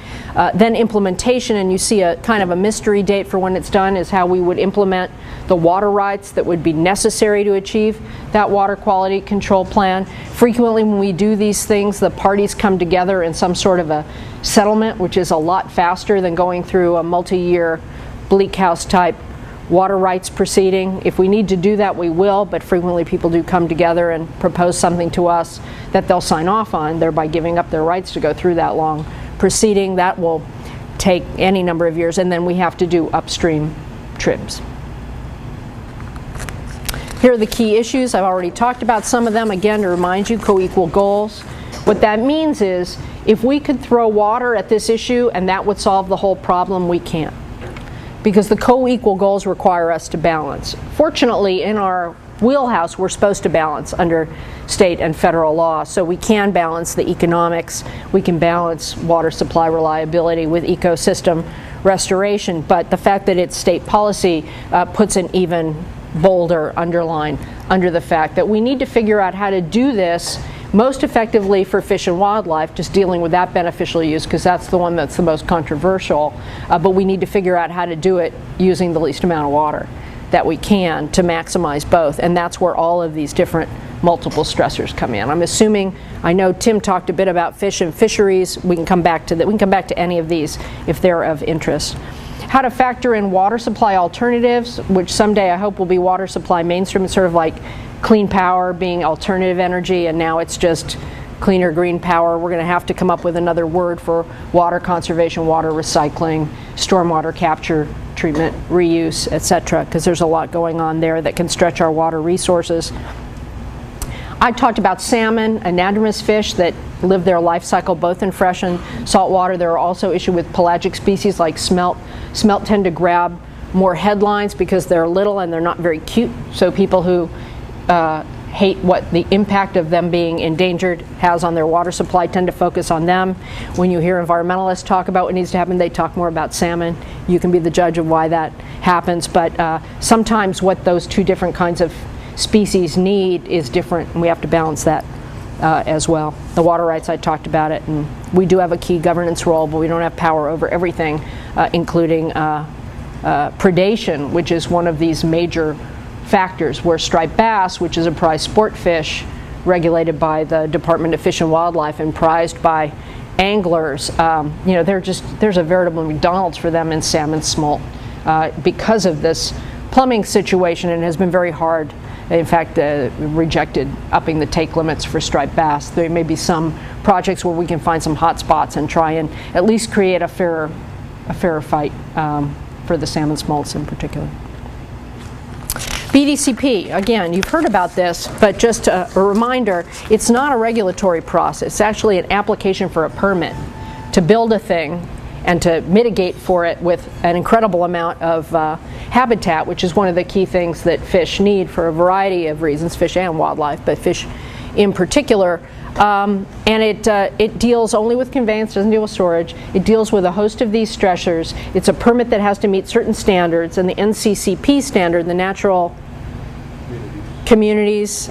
Then implementation, and you see a kind of a mystery date for when it's done, is how we would implement the water rights that would be necessary to achieve that water quality control plan. Frequently when we do these things, the parties come together in some sort of a settlement, which is a lot faster than going through a multi-year bleak house type water rights proceeding. If we need to do that, we will, but frequently people do come together and propose something to us that they'll sign off on, thereby giving up their rights to go through that long proceeding. That will take any number of years, and then we have to do upstream trips. Here are the key issues. I've already talked about some of them. Again, to remind you, co-equal goals. What that means is, if we could throw water at this issue and that would solve the whole problem, we can't, because the co-equal goals require us to balance. Fortunately, in our wheelhouse, we're supposed to balance under state and federal law, so we can balance the economics, we can balance water supply reliability with ecosystem restoration, but the fact that it's state policy puts an even boulder underlined under the fact that we need to figure out how to do this most effectively for fish and wildlife, just dealing with that beneficial use, because that's the one that's the most controversial, but we need to figure out how to do it using the least amount of water that we can to maximize both, and that's where all of these different multiple stressors come in. I'm assuming, I know Tim talked a bit about fish and fisheries. We can come back to that. We can come back to any of these if they're of interest. How to factor in water supply alternatives, which someday I hope will be water supply mainstream. It's sort of like clean power being alternative energy, and now it's just cleaner green power. We're going to have to come up with another word for water conservation, water recycling, stormwater capture, treatment, reuse, etc., because there's a lot going on there that can stretch our water resources. I talked about salmon, anadromous fish that live their life cycle both in fresh and salt water. There are also issues with pelagic species like smelt. Smelt tend to grab more headlines because they're little and they're not very cute. So people who hate what the impact of them being endangered has on their water supply tend to focus on them. When you hear environmentalists talk about what needs to happen, they talk more about salmon. You can be the judge of why that happens, but sometimes what those two different kinds of species need is different, and we have to balance that as well. The water rights, I talked about it, and we do have a key governance role, but we don't have power over everything, including predation, which is one of these major factors, where striped bass, which is a prized sport fish regulated by the Department of Fish and Wildlife and prized by anglers, you know, there's a veritable McDonald's for them in salmon smolt because of this plumbing situation, and it has been very hard. In fact, rejected upping the take limits for striped bass. There may be some projects where we can find some hot spots and try and at least create a fairer fight for the salmon smolts in particular. BDCP, again, you've heard about this, but just a reminder, it's not a regulatory process. It's actually an application for a permit to build a thing and to mitigate for it with an incredible amount of habitat, which is one of the key things that fish need for a variety of reasons, fish and wildlife, but fish in particular. And it deals only with conveyance, doesn't deal with storage. It deals with a host of these stressors. It's a permit that has to meet certain standards, and the NCCP standard, the Natural Communities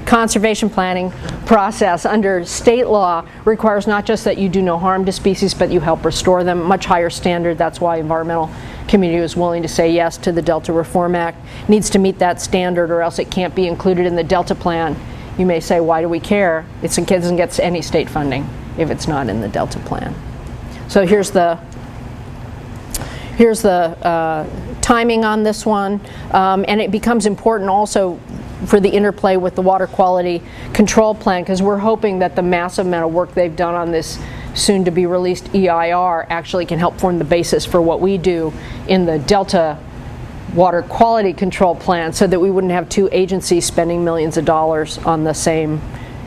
Conservation Planning process under state law, requires not just that you do no harm to species, but you help restore them. Much higher standard. That's why environmental community was willing to say yes to the Delta Reform Act. Needs to meet that standard, or else it can't be included in the Delta Plan. You may say, why do we care? It doesn't get any state funding if it's not in the Delta Plan. So here's the timing on this one, and it becomes important also for the interplay with the Water Quality Control Plan, because we're hoping that the massive amount of work they've done on this soon to be released EIR actually can help form the basis for what we do in the Delta Water Quality Control Plan, so that we wouldn't have two agencies spending millions of dollars on the same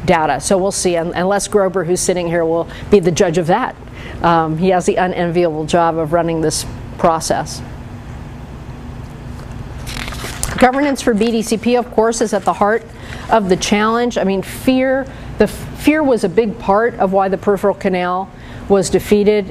data. So we'll see, and Les Grober, who's sitting here, will be the judge of that. He has the unenviable job of running this process. Governance for BDCP, of course, is at the heart of the challenge. I mean, fear was a big part of why the peripheral canal was defeated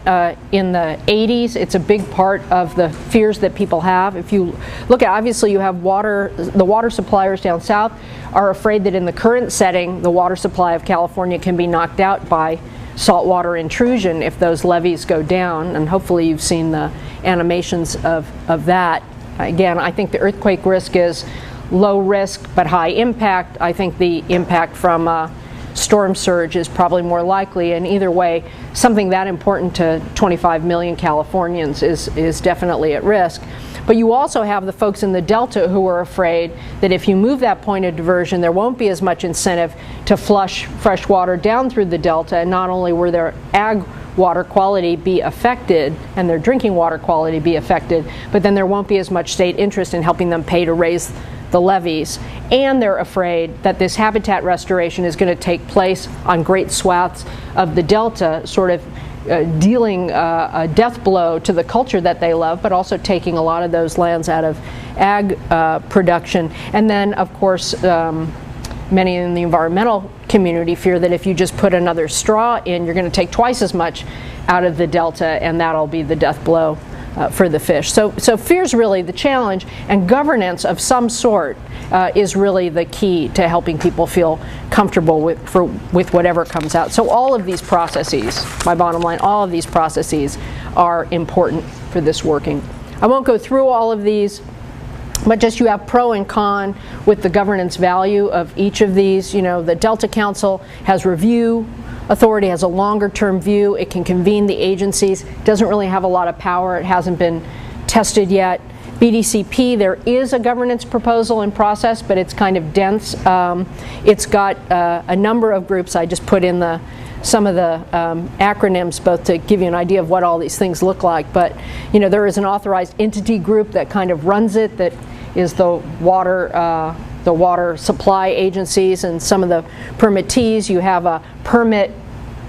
in the 80s. It's a big part of the fears that people have. If you look at, obviously you have the water suppliers down south are afraid that in the current setting, the water supply of California can be knocked out by saltwater intrusion if those levees go down, and hopefully you've seen the animations of that. Again, I think the earthquake risk is low risk but high impact. I think the impact from storm surge is probably more likely, and either way, something that important to 25 million Californians is definitely at risk. But you also have the folks in the Delta who are afraid that if you move that point of diversion, there won't be as much incentive to flush fresh water down through the Delta, and not only will their ag water quality be affected and their drinking water quality be affected, but then there won't be as much state interest in helping them pay to raise the levees. And they're afraid that this habitat restoration is going to take place on great swaths of the Delta, sort of dealing a death blow to the culture that they love, but also taking a lot of those lands out of ag production. And then, of course, many in the environmental community fear that if you just put another straw in, you're going to take twice as much out of the Delta, and that'll be the death blow for the fish. So fear is really the challenge, and governance of some sort is really the key to helping people feel comfortable with whatever comes out. So all of these processes, my bottom line, all of these processes are important for this working. I won't go through all of these, but just you have pro and con with the governance value of each of these. You know, the Delta Council has review authority, has a longer term view. It can convene the agencies. Doesn't really have a lot of power. It hasn't been tested yet. BDCP, there is a governance proposal in process, but it's kind of dense. It's got a number of groups. I just put in some of the acronyms both to give you an idea of what all these things look like. But you know, there is an authorized entity group that kind of runs it, that is the water supply agencies and some of the permittees. You have a permit,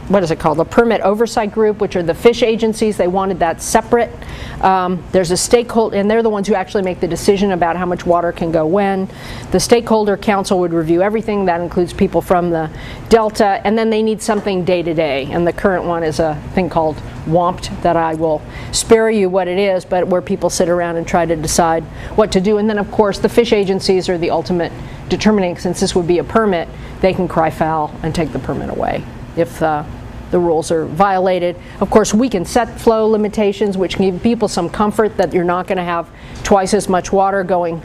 what is it called? A permit oversight group, which are the fish agencies. They wanted that separate. There's a stakeholder, and they're the ones who actually make the decision about how much water can go when. The stakeholder council would review everything. That includes people from the Delta, and then they need something day to day. And the current one is a thing called WAMPT that I will spare you what it is, but where people sit around and try to decide what to do. And then of course the fish agencies are the ultimate determining, since this would be a permit, they can cry foul and take the permit away if the rules are violated. Of course, we can set flow limitations, which can give people some comfort that you're not going to have twice as much water going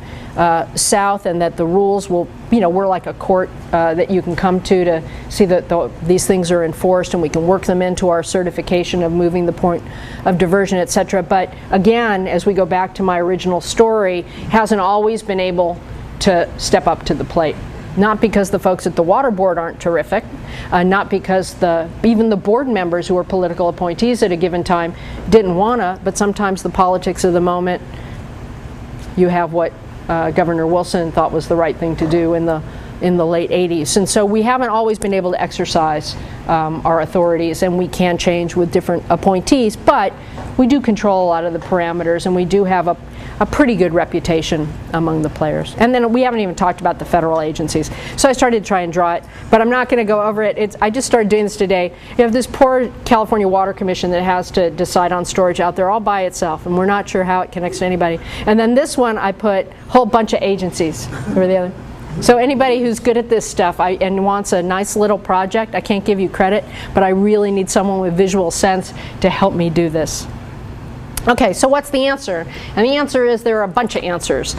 south, and that the rules will, you know, we're like a court that you can come to see that these things are enforced, and we can work them into our certification of moving the point of diversion, etc. But again, as we go back to my original story, hasn't always been able to step up to the plate. Not because the folks at the water board aren't terrific, not because even the board members who are political appointees at a given time didn't wanna, but sometimes the politics of the moment, you have what Governor Wilson thought was the right thing to do in the late 80s. And so we haven't always been able to exercise our authorities, and we can change with different appointees, but we do control a lot of the parameters, and we do have a pretty good reputation among the players. And then we haven't even talked about the federal agencies. So I started to try and draw it, but I'm not going to go over it. I just started doing this today. You have this poor California Water Commission that has to decide on storage out there all by itself, and we're not sure how it connects to anybody. And then this one, I put a whole bunch of agencies over the other. So anybody who's good at this stuff and wants a nice little project, I can't give you credit, but I really need someone with visual sense to help me do this. Okay, so what's the answer? And the answer is there are a bunch of answers.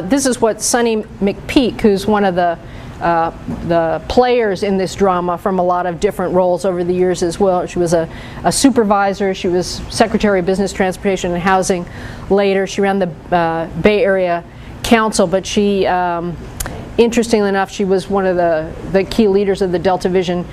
This is what Sonny McPeak, who's one of the players in this drama from a lot of different roles over the years as well. She was a supervisor. She was Secretary of Business, Transportation, and Housing later. She ran the Bay Area Council, but she, interestingly enough, she was one of the key leaders of the Delta Vision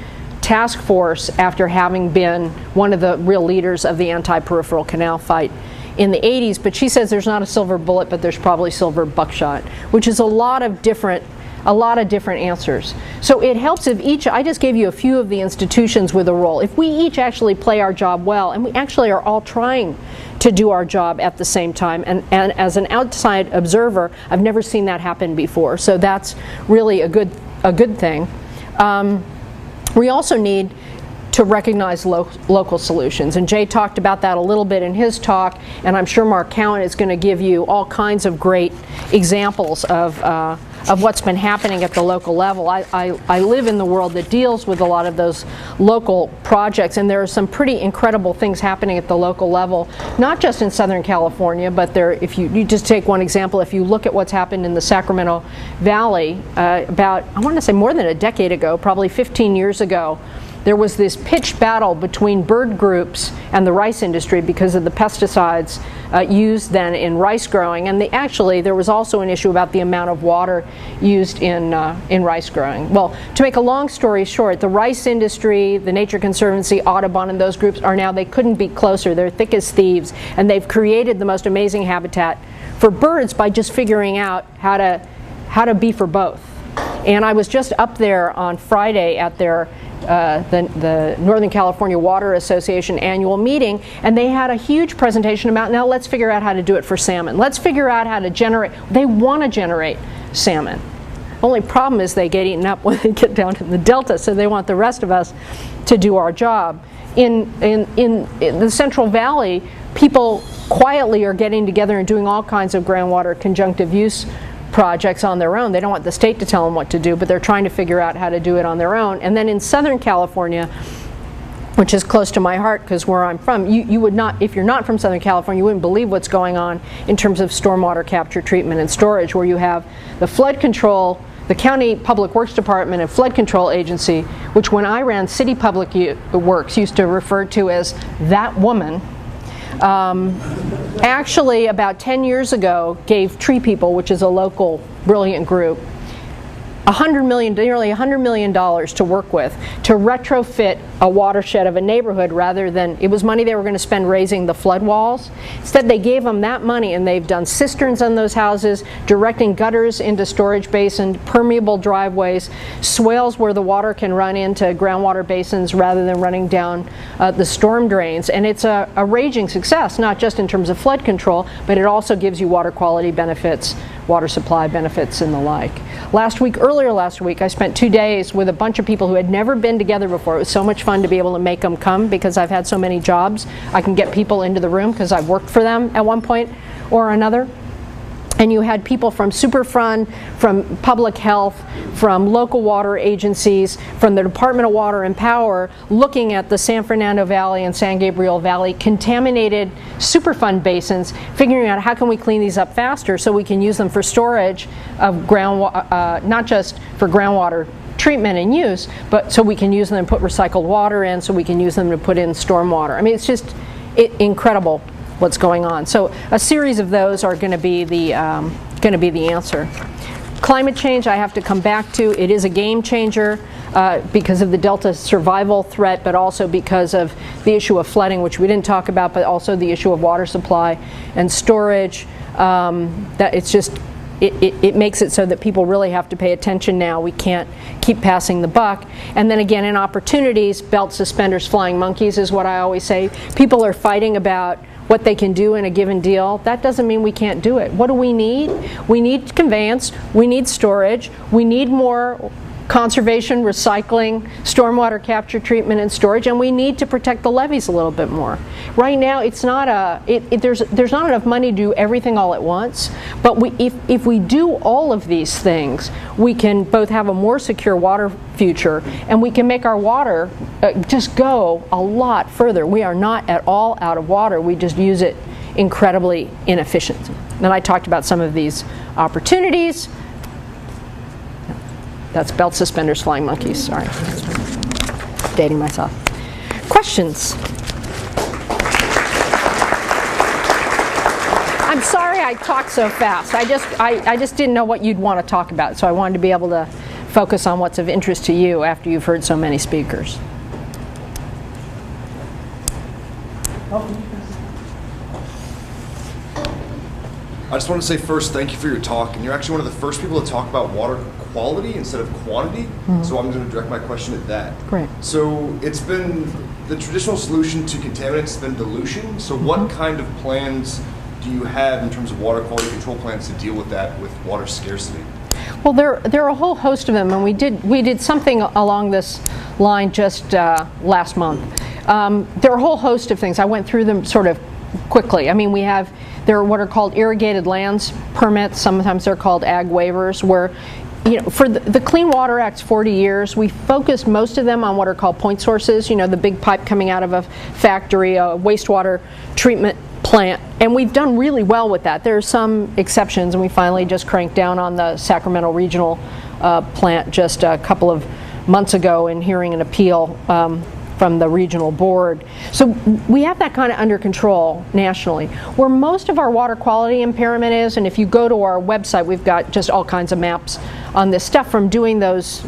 Task Force after having been one of the real leaders of the anti-peripheral canal fight in the 80s. But she says there's not a silver bullet, but there's probably silver buckshot, which is a lot of different answers. So it helps if I just gave you a few of the institutions with a role. If we each actually play our job well, and we actually are all trying to do our job at the same time, and as an outside observer, I've never seen that happen before. So that's really a good thing. We also need to recognize local solutions, and Jay talked about that a little bit in his talk, and I'm sure Mark Cowan is going to give you all kinds of great examples of what's been happening at the local level. I live in the world that deals with a lot of those local projects, and there are some pretty incredible things happening at the local level, not just in Southern California, but if you just take one example, if you look at what's happened in the Sacramento Valley about, I want to say more than a decade ago, probably 15 years ago, there was this pitched battle between bird groups and the rice industry because of the pesticides used then in rice growing, and there was also an issue about the amount of water used in rice growing. Well, to make a long story short, the rice industry, the Nature Conservancy, Audubon, and those groups they couldn't be closer. They're thick as thieves, and they've created the most amazing habitat for birds by just figuring out how to be for both. And I was just up there on Friday at their the Northern California Water Association annual meeting, and they had a huge presentation about, now let's figure out how to do it for salmon. Let's figure out how to generate, they want to generate salmon. Only problem is they get eaten up when they get down to the Delta, so they want the rest of us to do our job. In the Central Valley, people quietly are getting together and doing all kinds of groundwater conjunctive use projects on their own. They don't want the state to tell them what to do, but they're trying to figure out how to do it on their own. And then in Southern California, which is close to my heart because where I'm from, you would not, if you're not from Southern California, you wouldn't believe what's going on in terms of stormwater capture, treatment, and storage, where you have the flood control, the County Public Works Department and Flood Control Agency, which when I ran City Public Works used to refer to as that woman, actually about 10 years ago gave Tree People, which is a local brilliant group, nearly $100 million to work with to retrofit a watershed of a neighborhood rather than, it was money they were going to spend raising the flood walls. Instead they gave them that money and they've done cisterns on those houses, directing gutters into storage basins, permeable driveways, swales where the water can run into groundwater basins rather than running down the storm drains. And it's a raging success, not just in terms of flood control, but it also gives you water quality benefits, water supply benefits, and the like. Earlier last week, I spent 2 days with a bunch of people who had never been together before. It was so much fun to be able to make them come because I've had so many jobs. I can get people into the room because I've worked for them at one point or another. And you had people from Superfund, from public health, from local water agencies, from the Department of Water and Power, looking at the San Fernando Valley and San Gabriel Valley contaminated Superfund basins, figuring out how can we clean these up faster so we can use them for storage of groundwater, not just for groundwater treatment and use, but so we can use them and put recycled water in, so we can use them to put in stormwater. I mean, it's just incredible what's going on. So a series of those are going to be the answer. Climate change, I have to come back to. It is a game changer because of the Delta survival threat, but also because of the issue of flooding, which we didn't talk about, but also the issue of water supply and storage. That it's just it makes it so that people really have to pay attention now. We can't keep passing the buck. And then again, in opportunities, belt suspenders, flying monkeys is what I always say. People are fighting about what they can do in a given deal. That doesn't mean we can't do it. What do we need? We need conveyance, we need storage, we need more conservation, recycling, stormwater capture, treatment, and storage, and we need to protect the levees a little bit more. Right now, it's not there's not enough money to do everything all at once, but if we do all of these things, we can both have a more secure water future, and we can make our water just go a lot further. We are not at all out of water, we just use it incredibly inefficiently. And I talked about some of these opportunities. That's belt suspenders, flying monkeys, sorry. Dating myself. Questions? I'm sorry I talked so fast. I just didn't know what you'd want to talk about, so I wanted to be able to focus on what's of interest to you after you've heard so many speakers. I just want to say first, thank you for your talk, and you're actually one of the first people to talk about water quality instead of quantity, so I'm going to direct my question at that. Great. So it's been, the traditional solution to contaminants has been dilution, so what kind of plans do you have in terms of water quality control plans to deal with that with water scarcity? Well, there are a whole host of them, and we did something along this line just last month. There are a whole host of things. I went through them sort of quickly. I mean, there are what are called irrigated lands permits. Sometimes they're called ag waivers, where, you know, for the Clean Water Act's 40 years, we focused most of them on what are called point sources, you know, the big pipe coming out of a factory, a wastewater treatment plant, and we've done really well with that. There are some exceptions, and we finally just cranked down on the Sacramento regional plant just a couple of months ago in hearing an appeal from the regional board. So we have that kind of under control nationally. Where most of our water quality impairment is, and if you go to our website, we've got just all kinds of maps on this stuff from doing those,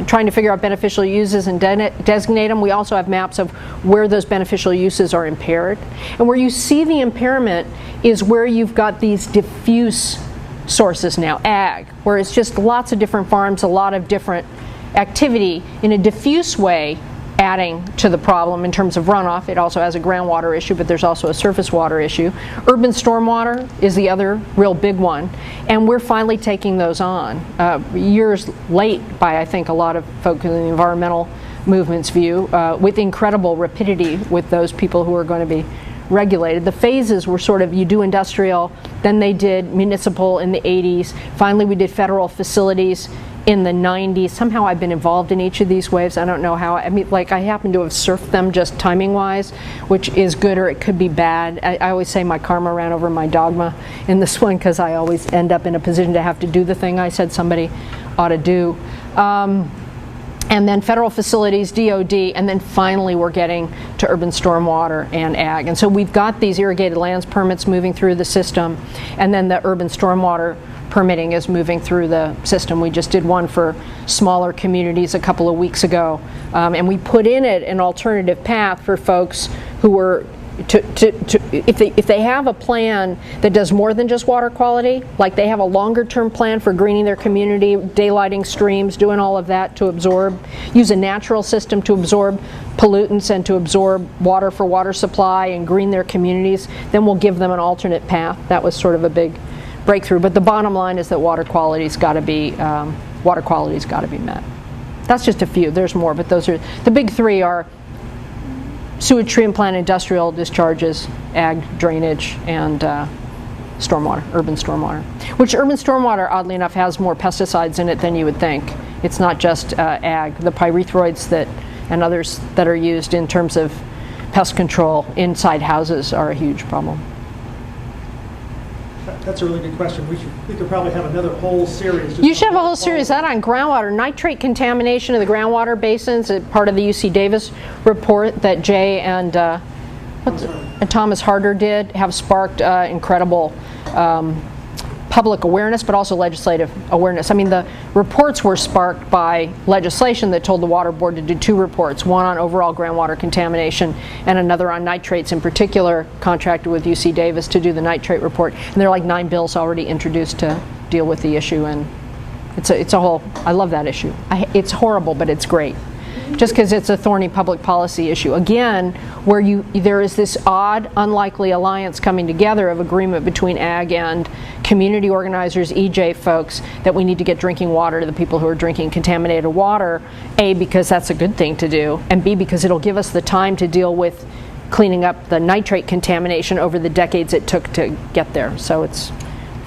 trying to figure out beneficial uses and designate them. We also have maps of where those beneficial uses are impaired. And where you see the impairment is where you've got these diffuse sources now, ag, where it's just lots of different farms, a lot of different activity in a diffuse way, adding to the problem in terms of runoff. It also has a groundwater issue, but there's also a surface water issue. Urban stormwater is the other real big one, and we're finally taking those on. Years late by, I think, a lot of folks in the environmental movement's view, with incredible rapidity with those people who are going to be regulated. The phases were sort of, you do industrial, then they did municipal in the 80s. Finally, we did federal facilities in the 90s. Somehow I've been involved in each of these waves. I don't know how. I mean, like, I happen to have surfed them just timing-wise, which is good or it could be bad. I always say my karma ran over my dogma in this one because I always end up in a position to have to do the thing I said somebody ought to do. And then federal facilities, DOD, and then finally we're getting to urban stormwater and ag. And so we've got these irrigated lands permits moving through the system, and then the urban stormwater permitting is moving through the system. We just did one for smaller communities a couple of weeks ago, and we put in it an alternative path for folks who were if they have a plan that does more than just water quality, like they have a longer term plan for greening their community, daylighting streams, doing all of that to absorb, use a natural system to absorb pollutants and to absorb water for water supply and green their communities, then we'll give them an alternate path. That was sort of a big breakthrough. But the bottom line is that water quality's got to be met. That's just a few. There's more, but those are the big three: are sewage treatment plant, industrial discharges, ag drainage, and stormwater, urban stormwater. Which urban stormwater, oddly enough, has more pesticides in it than you would think. It's not just ag. The pyrethroids and others that are used in terms of pest control inside houses are a huge problem. That's a really good question. We could probably have another whole series. You should have a whole series that on groundwater. Nitrate contamination of the groundwater basins, part of the UC Davis report that Jay and Thomas Harder did, have sparked incredible public awareness, but also legislative awareness. I mean, the reports were sparked by legislation that told the Water Board to do two reports, one on overall groundwater contamination and another on nitrates in particular, contracted with UC Davis to do the nitrate report. And there are like 9 bills already introduced to deal with the issue, and it's a whole, I love that issue. It's horrible, but it's great. Just because it's a thorny public policy issue. Again, where there is this odd, unlikely alliance coming together of agreement between ag and community organizers, EJ folks, that we need to get drinking water to the people who are drinking contaminated water, A, because that's a good thing to do, and B, because it'll give us the time to deal with cleaning up the nitrate contamination over the decades it took to get there. So it's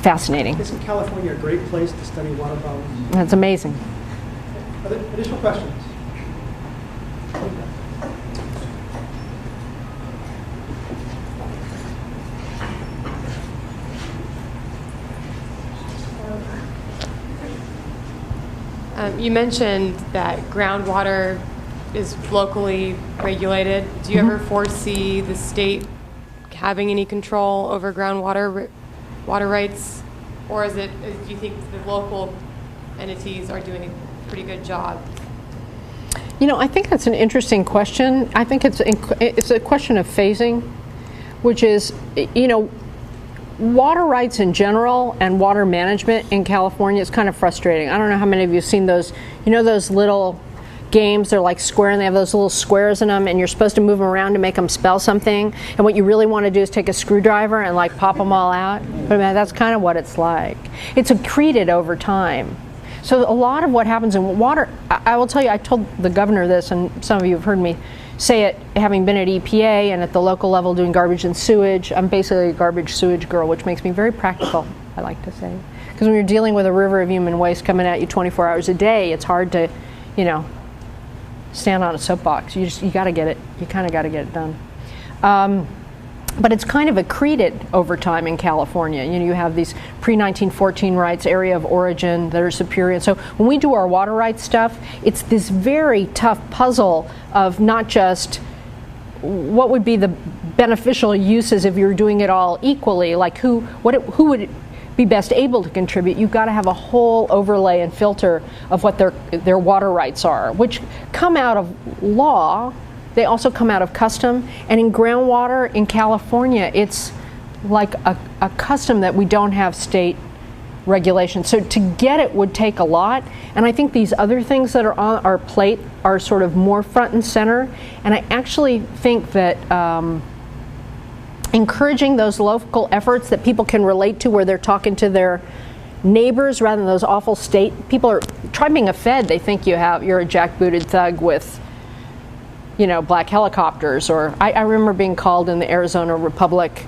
fascinating. Isn't California a great place to study water problems? That's amazing. Are there additional questions? You mentioned that groundwater is locally regulated. Do you ever foresee the state having any control over groundwater water rights? Or do you think the local entities are doing a pretty good job? You know, I think that's an interesting question. I think it's a question of phasing, which is, you know, water rights in general and water management in California is kind of frustrating. I don't know how many of you have seen those, you know, those little games, they're like square and they have those little squares in them and you're supposed to move them around to make them spell something, and what you really want to do is take a screwdriver and like pop them all out. But I mean, that's kind of what it's like. It's accreted over time. So a lot of what happens in water, I will tell you, I told the governor this, and some of you have heard me say it, having been at EPA and at the local level doing garbage and sewage. I'm basically a garbage sewage girl, which makes me very practical, I like to say. Because when you're dealing with a river of human waste coming at you 24 hours a day, it's hard to, you know, stand on a soapbox. You got to get it. You kind of got to get it done. But it's kind of accreted over time in California. You know, you have these pre-1914 rights, area of origin that are superior. And so when we do our water rights stuff, it's this very tough puzzle of not just what would be the beneficial uses if you were doing it all equally, like who would be best able to contribute. You've got to have a whole overlay and filter of what their water rights are, which come out of law. They also come out of custom, and in groundwater in California, it's like a custom that we don't have state regulation. So to get it would take a lot, and I think these other things that are on our plate are sort of more front and center, and I actually think that encouraging those local efforts that people can relate to, where they're talking to their neighbors rather than those awful state people. Try being a Fed, they think you're a jackbooted thug with black helicopters, or I remember being called in the Arizona Republic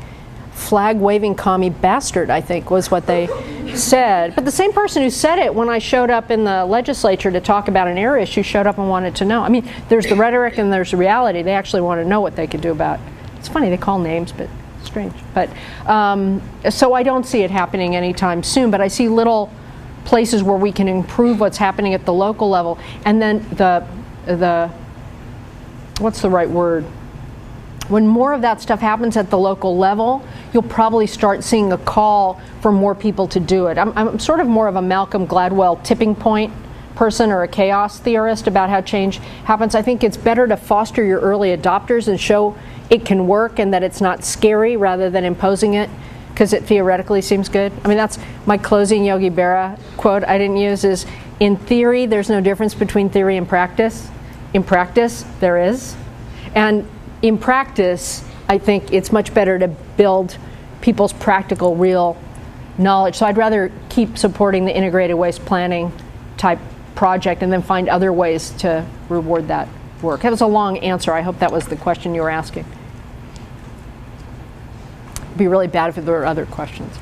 flag-waving commie bastard, I think was what they said. But the same person who said it when I showed up in the legislature to talk about an air issue showed up and wanted to know. I mean, there's the rhetoric and there's the reality. They actually want to know what they could do about it. It's funny, they call names, but strange. But so I don't see it happening anytime soon, but I see little places where we can improve what's happening at the local level. And then the what's the right word? When more of that stuff happens at the local level, you'll probably start seeing a call for more people to do it. I'm sort of more of a Malcolm Gladwell tipping point person or a chaos theorist about how change happens. I think it's better to foster your early adopters and show it can work and that it's not scary rather than imposing it because it theoretically seems good. I mean, that's my closing Yogi Berra quote I didn't use is, in theory, there's no difference between theory and practice. In practice, there is. And in practice, I think it's much better to build people's practical, real knowledge. So I'd rather keep supporting the integrated waste planning type project and then find other ways to reward that work. That was a long answer. I hope that was the question you were asking. It'd be really bad if there were other questions.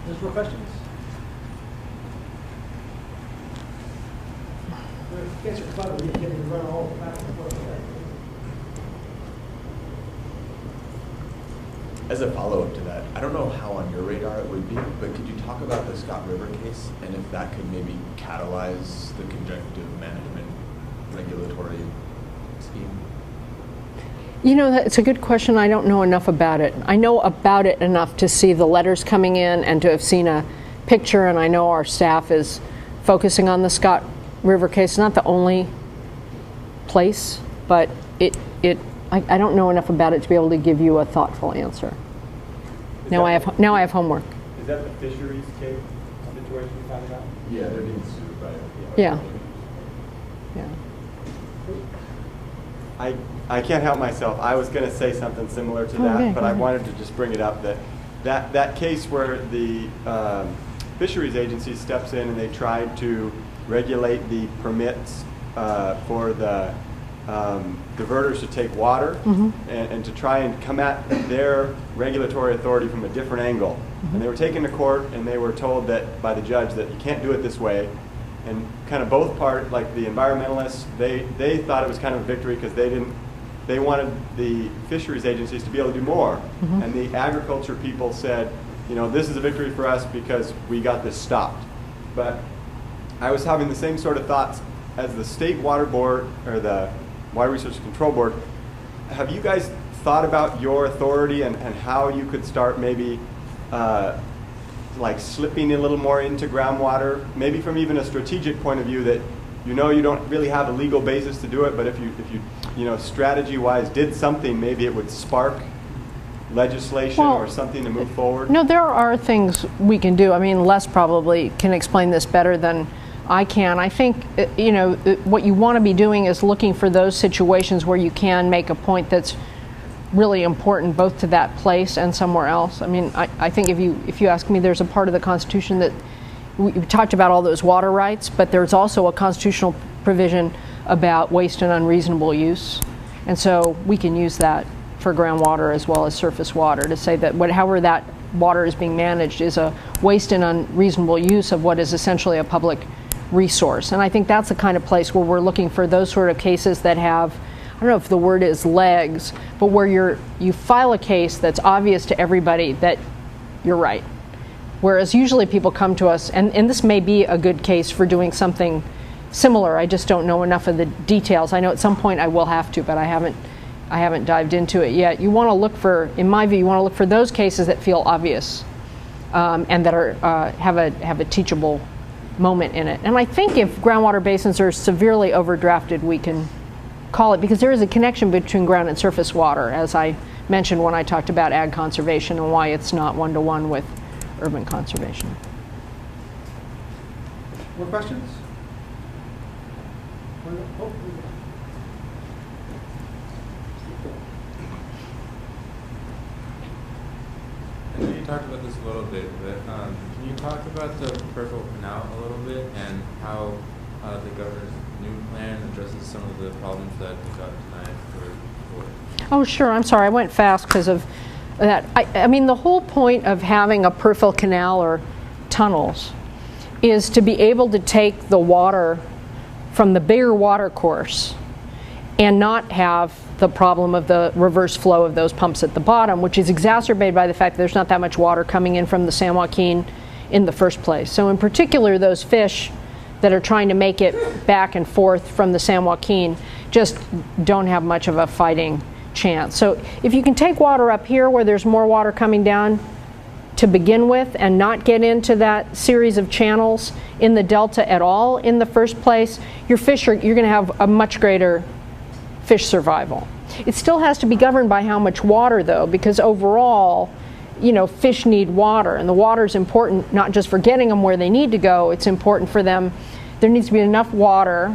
There's more questions? Answer clever, you can run all back and forth. As a follow-up to that, I don't know how on your radar it would be, but could you talk about the Scott River case and if that could maybe catalyze the conjunctive management regulatory scheme? It's a good question. I don't know enough about it. I know about it enough to see the letters coming in and to have seen a picture, and I know our staff is focusing on the Scott River case. It's not the only place, but I don't know enough about it to be able to give you a thoughtful answer. Now I have homework. Is that the fisheries case situation you talking about? Yeah, they're being sued by. Yeah. I can't help myself. I was going to say something similar to that, but I wanted to just bring it up that case where the fisheries agency steps in and they tried to regulate the permits for the diverters to take water and to try and come at their regulatory authority from a different angle. And they were taken to court and they were told that by the judge that you can't do it this way. And kind of both part, like the environmentalists, they thought it was kind of a victory because they wanted the fisheries agencies to be able to do more. And the agriculture people said, this is a victory for us because we got this stopped. But I was having the same sort of thoughts as the state water board or the Water Resources Control Board. Have you guys thought about your authority and how you could start maybe like slipping a little more into groundwater, maybe from even a strategic point of view that you don't really have a legal basis to do it, but if you strategy-wise did something, maybe it would spark legislation or something to move forward? No, there are things we can do. I mean, Les probably can explain this better than I can. I think, what you want to be doing is looking for those situations where you can make a point that's really important both to that place and somewhere else. I mean, I think if you ask me, there's a part of the Constitution that we talked about all those water rights, but there's also a constitutional provision about waste and unreasonable use. And so we can use that for groundwater as well as surface water to say that however that water is being managed is a waste and unreasonable use of what is essentially a public resource. And I think that's the kind of place where we're looking for those sort of cases that have, I don't know if the word is legs, but where you file a case that's obvious to everybody that you're right. Whereas usually people come to us, and this may be a good case for doing something similar. I just don't know enough of the details. I know at some point I will have to, but I haven't dived into it yet. You want to look for, in my view, you want to look for those cases that feel obvious and that are have a teachable moment in it. And I think if groundwater basins are severely overdrafted, we can call it, because there is a connection between ground and surface water, as I mentioned when I talked about ag conservation and why it's not one-to-one with urban conservation. More questions? Oh. I know you talked about this a little bit, but can you talk about the peripheral canal a little bit and how the governor's new plan addresses some of the problems that got denied for? Oh, sure. I'm sorry. I went fast because of that. I mean, the whole point of having a peripheral canal or tunnels is to be able to take the water from the bigger water course and not have the problem of the reverse flow of those pumps at the bottom, which is exacerbated by the fact that there's not that much water coming in from the San Joaquin in the first place. So in particular, those fish that are trying to make it back and forth from the San Joaquin just don't have much of a fighting chance. So if you can take water up here where there's more water coming down to begin with and not get into that series of channels in the delta at all in the first place, you're going to have a much greater fish survival. It still has to be governed by how much water, though, because overall, you know, fish need water, and the water is important not just for getting them where they need to go, it's important for them. There needs to be enough water,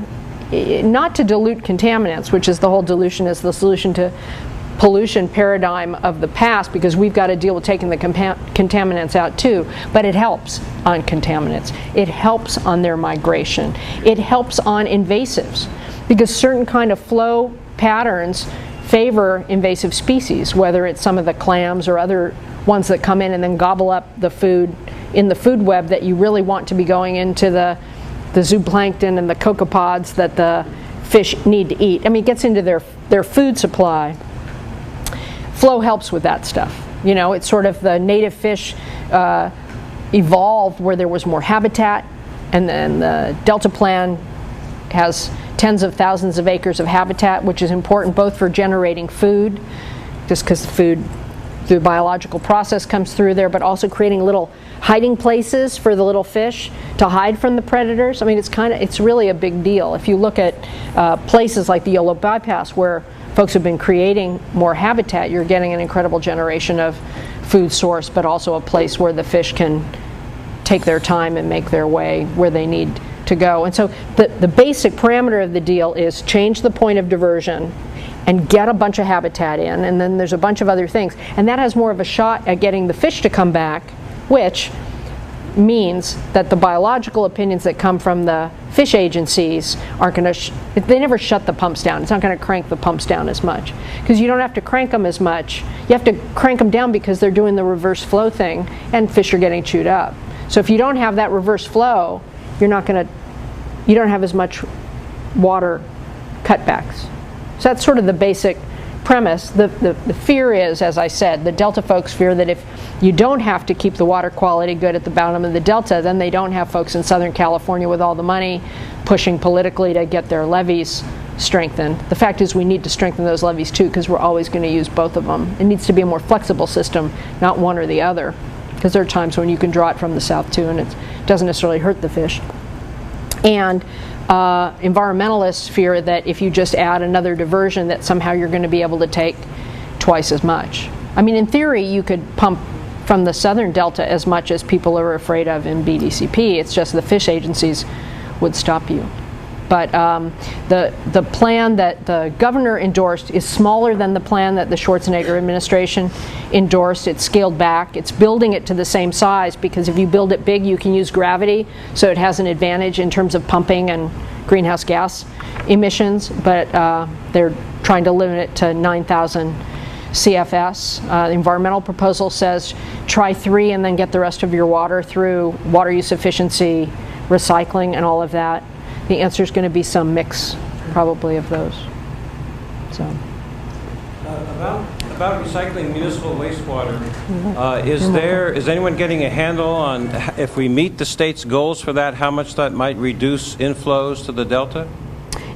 not to dilute contaminants, which is the whole dilution is the solution to pollution paradigm of the past, because we've got to deal with taking the contaminants out too, but it helps on contaminants. It helps on their migration. It helps on invasives, because certain kind of flow patterns favor invasive species, whether it's some of the clams or other ones that come in and then gobble up the food in the food web that you really want to be going into the zooplankton and the copepods that the fish need to eat. I mean, it gets into their food supply. Flow helps with that stuff. You know, it's sort of the native fish evolved where there was more habitat, and then the Delta Plan has tens of thousands of acres of habitat, which is important both for generating food, just because food through the biological process comes through there, but also creating little hiding places for the little fish to hide from the predators. I mean, it's really a big deal. If you look at places like the Yolo Bypass where folks have been creating more habitat, you're getting an incredible generation of food source, but also a place where the fish can take their time and make their way where they need to go. And so the basic parameter of the deal is change the point of diversion and get a bunch of habitat in, and then there's a bunch of other things. And that has more of a shot at getting the fish to come back, which means that the biological opinions that come from the fish agencies aren't going to, they never shut the pumps down. It's not going to crank the pumps down as much, because you don't have to crank them as much. You have to crank them down because they're doing the reverse flow thing, and fish are getting chewed up. So if you don't have that reverse flow, you don't have as much water cutbacks. So that's sort of the basic premise. The fear is, as I said, the Delta folks fear that if you don't have to keep the water quality good at the bottom of the Delta, then they don't have folks in Southern California with all the money pushing politically to get their levees strengthened. The fact is we need to strengthen those levees too, because we're always going to use both of them. It needs to be a more flexible system, not one or the other, because there are times when you can draw it from the south too, and it doesn't necessarily hurt the fish. And environmentalists fear that if you just add another diversion, that somehow you're going to be able to take twice as much. I mean, in theory, you could pump from the southern delta as much as people are afraid of in BDCP. It's just the fish agencies would stop you. But the plan that the governor endorsed is smaller than the plan that the Schwarzenegger administration endorsed. It's scaled back. It's building it to the same size, because if you build it big, you can use gravity, so it has an advantage in terms of pumping and greenhouse gas emissions. But they're trying to limit it to 9,000 CFS. The environmental proposal says try 3 and then get the rest of your water through water use efficiency, recycling, and all of that. The answer is going to be some mix, probably, of those. So, about recycling municipal wastewater, is anyone getting a handle on if we meet the state's goals for that, how much that might reduce inflows to the Delta?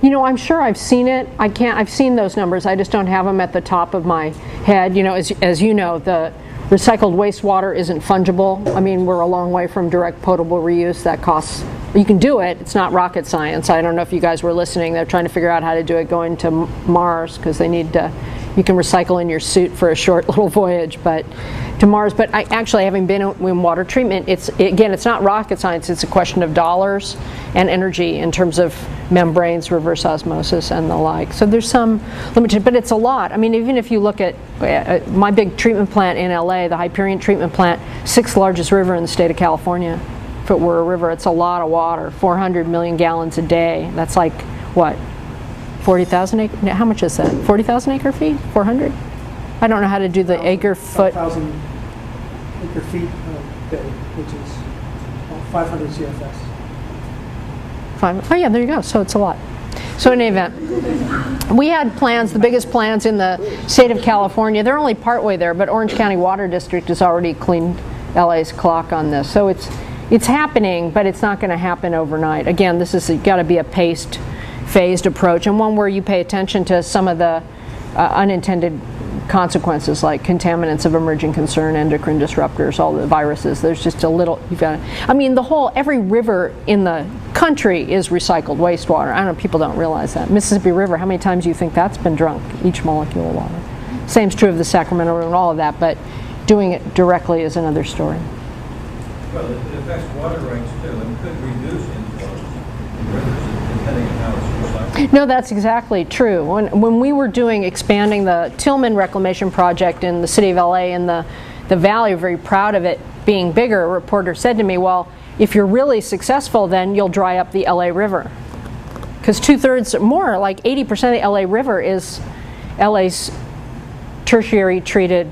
You know, I'm sure I've seen it. I've seen those numbers. I just don't have them at the top of my head. You know, as you know, the recycled wastewater isn't fungible. I mean, we're a long way from direct potable reuse. That costs, you can do it, it's not rocket science. I don't know if you guys were listening. They're trying to figure out how to do it going to Mars, because they need to, you can recycle in your suit for a short little voyage, but to Mars. But I actually, having been in water treatment, it's not rocket science. It's a question of dollars and energy in terms of membranes, reverse osmosis, and the like. So there's some limited, but it's a lot. I mean, even if you look at my big treatment plant in LA, the Hyperion treatment plant, 6th largest river in the state of California. If it were a river, it's a lot of water, 400 million gallons a day. That's like what, 40,000 acre, how much is that? 40,000 acre feet? 400? I don't know how to do the acre foot. 1,000 acre feet bay, which is 500 CFS. Oh yeah, there you go. So it's a lot. So in any event, we had plans, the biggest plans in the state of California. They're only partway there, but Orange County Water District has already cleaned LA's clock on this. So it's happening, but it's not going to happen overnight. Again, this is got to be a paced, phased approach, and one where you pay attention to some of the unintended consequences, like contaminants of emerging concern, endocrine disruptors, all the viruses. There's just a little, you've got to, I mean, every river in the country is recycled wastewater. I don't know, people don't realize that. Mississippi River, how many times do you think that's been drunk, each molecule of water? Same's true of the Sacramento River and all of that, but doing it directly is another story. Well, it affects water rights too, and could reduce inflows in rivers depending on how it's recycled. No, that's exactly true. When we were expanding the Tillman Reclamation Project in the city of LA and the valley, very proud of it being bigger, a reporter said to me, well, if you're really successful, then you'll dry up the LA River. Because 2/3 more, like 80% of the LA River is LA's tertiary treated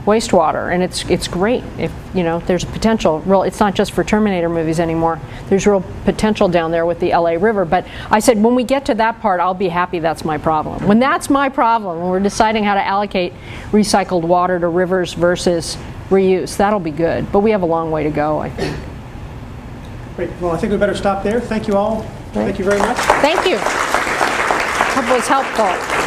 wastewater, and it's great. If there's potential. It's not just for Terminator movies anymore. There's real potential down there with the LA River. But I said, when we get to that part, I'll be happy. That's my problem. When that's my problem, when we're deciding how to allocate recycled water to rivers versus reuse, that'll be good. But we have a long way to go, I think. Great. Well, I think we better stop there. Thank you all. Thank you very much. Thank you. Hope it was helpful.